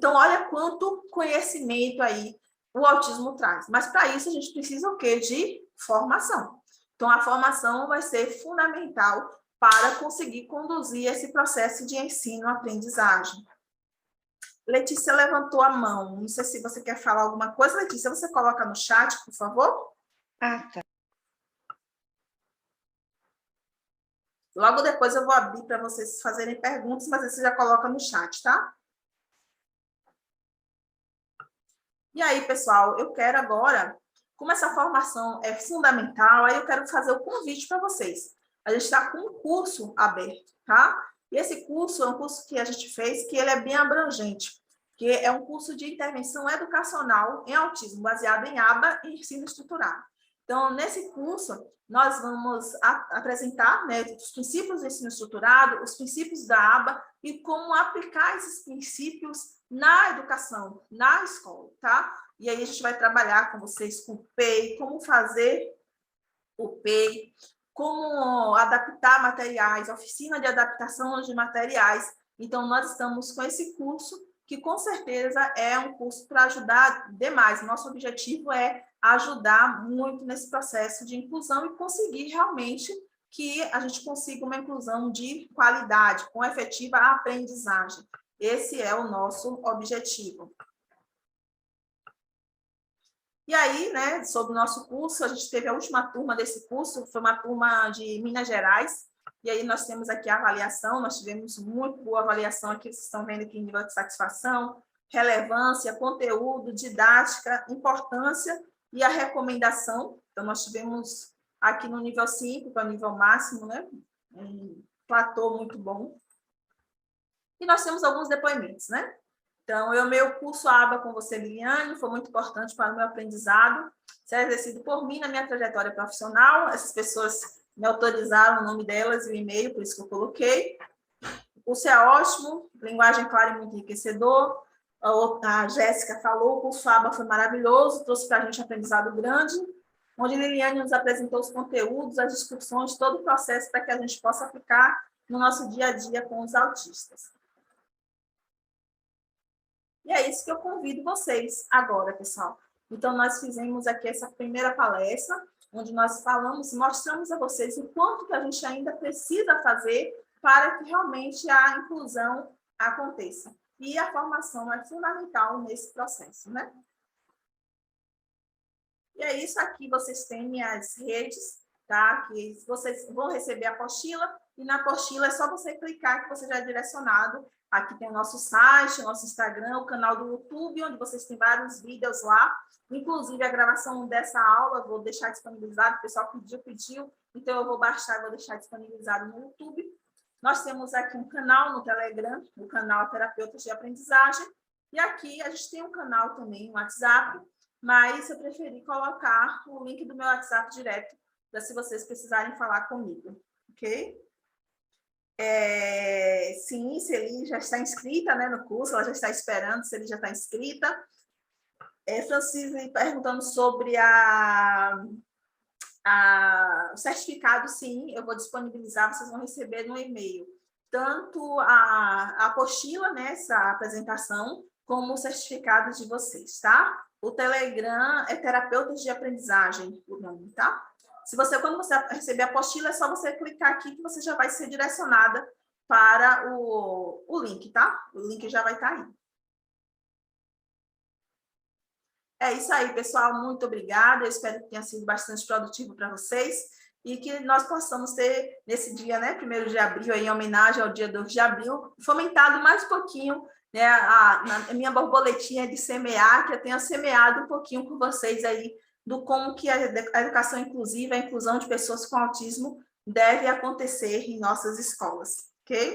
olha quanto conhecimento aí o autismo traz. Mas para isso a gente precisa o quê? De formação. Então, a formação vai ser fundamental para conseguir conduzir esse processo de ensino-aprendizagem. Letícia levantou a mão. Não sei se você quer falar alguma coisa, Letícia. Você coloca no chat, por favor? Ah, tá. Logo depois eu vou abrir para vocês fazerem perguntas, mas você já coloca no chat, tá? E aí, pessoal, eu quero agora, como essa formação é fundamental, aí eu quero fazer o convite para vocês. A gente está com um curso aberto, tá? E esse curso é um curso que a gente fez, que ele é bem abrangente, que é um curso de intervenção educacional em autismo, baseado em ABA e ensino estruturado. Então, nesse curso, nós vamos apresentar, né, os princípios do ensino estruturado, os princípios da ABA e como aplicar esses princípios na educação, na escola, tá? E aí a gente vai trabalhar com vocês com o PEI, como fazer o PEI, como adaptar materiais, oficina de adaptação de materiais. Então, nós estamos com esse curso, que com certeza é um curso para ajudar demais. Nosso objetivo é ajudar muito nesse processo de inclusão e conseguir realmente que a gente consiga uma inclusão de qualidade, com efetiva aprendizagem. Esse é o nosso objetivo. E aí, né, sobre o nosso curso, a gente teve a última turma desse curso, foi uma turma de Minas Gerais, e aí nós temos aqui a avaliação, nós tivemos muito boa avaliação aqui, vocês estão vendo aqui nível de satisfação, relevância, conteúdo, didática, importância e a recomendação. Então, nós tivemos aqui no nível 5, que é o nível máximo, né, um platô muito bom. E nós temos alguns depoimentos, né? Então, meu curso ABA com você, Liliane, foi muito importante para o meu aprendizado, ser exercido por mim na minha trajetória profissional. Essas pessoas me autorizaram o nome delas e o e-mail, por isso que eu coloquei. O curso é ótimo, linguagem clara e muito enriquecedor. A Jéssica falou, o curso ABA foi maravilhoso, trouxe para a gente um aprendizado grande, onde Liliane nos apresentou os conteúdos, as discussões, todo o processo para que a gente possa aplicar no nosso dia a dia com os autistas. E é isso que eu convido vocês agora, pessoal. Então, nós fizemos aqui essa primeira palestra, onde nós falamos, mostramos a vocês o quanto que a gente ainda precisa fazer para que realmente a inclusão aconteça. E a formação é fundamental nesse processo, né? E é isso aqui, vocês têm minhas redes, tá? Que vocês vão receber a apostila, e na apostila é só você clicar que você já é direcionado. Aqui tem o nosso site, o nosso Instagram, o canal do YouTube, onde vocês têm vários vídeos lá. Inclusive, a gravação dessa aula, vou deixar disponibilizado, o pessoal pediu, então eu vou baixar e vou deixar disponibilizado no YouTube. Nós temos aqui um canal no Telegram, o canal Terapeutas de Aprendizagem, e aqui a gente tem um canal também no WhatsApp, mas eu preferi colocar o link do meu WhatsApp direto, para se vocês precisarem falar comigo, ok? Sim, Celi já está inscrita, né, no curso, ela já está esperando, Celi já está inscrita. Francisco perguntando sobre o certificado, sim, eu vou disponibilizar, vocês vão receber no e-mail, tanto a apostila, né, essa apresentação, como o certificado de vocês, tá? O Telegram é Terapeutas de Aprendizagem, o nome, tá? Quando você receber a apostila, é só você clicar aqui que você já vai ser direcionada para o link, tá? O link já vai estar aí. É isso aí, pessoal. Muito obrigada. Eu espero que tenha sido bastante produtivo para vocês e que nós possamos ter, nesse dia, né, 1º de abril, aí, em homenagem ao dia 2 de abril, fomentado mais um pouquinho, né, a minha borboletinha de semear, que eu tenha semeado um pouquinho com vocês aí, do como que a educação inclusiva, a inclusão de pessoas com autismo deve acontecer em nossas escolas, ok?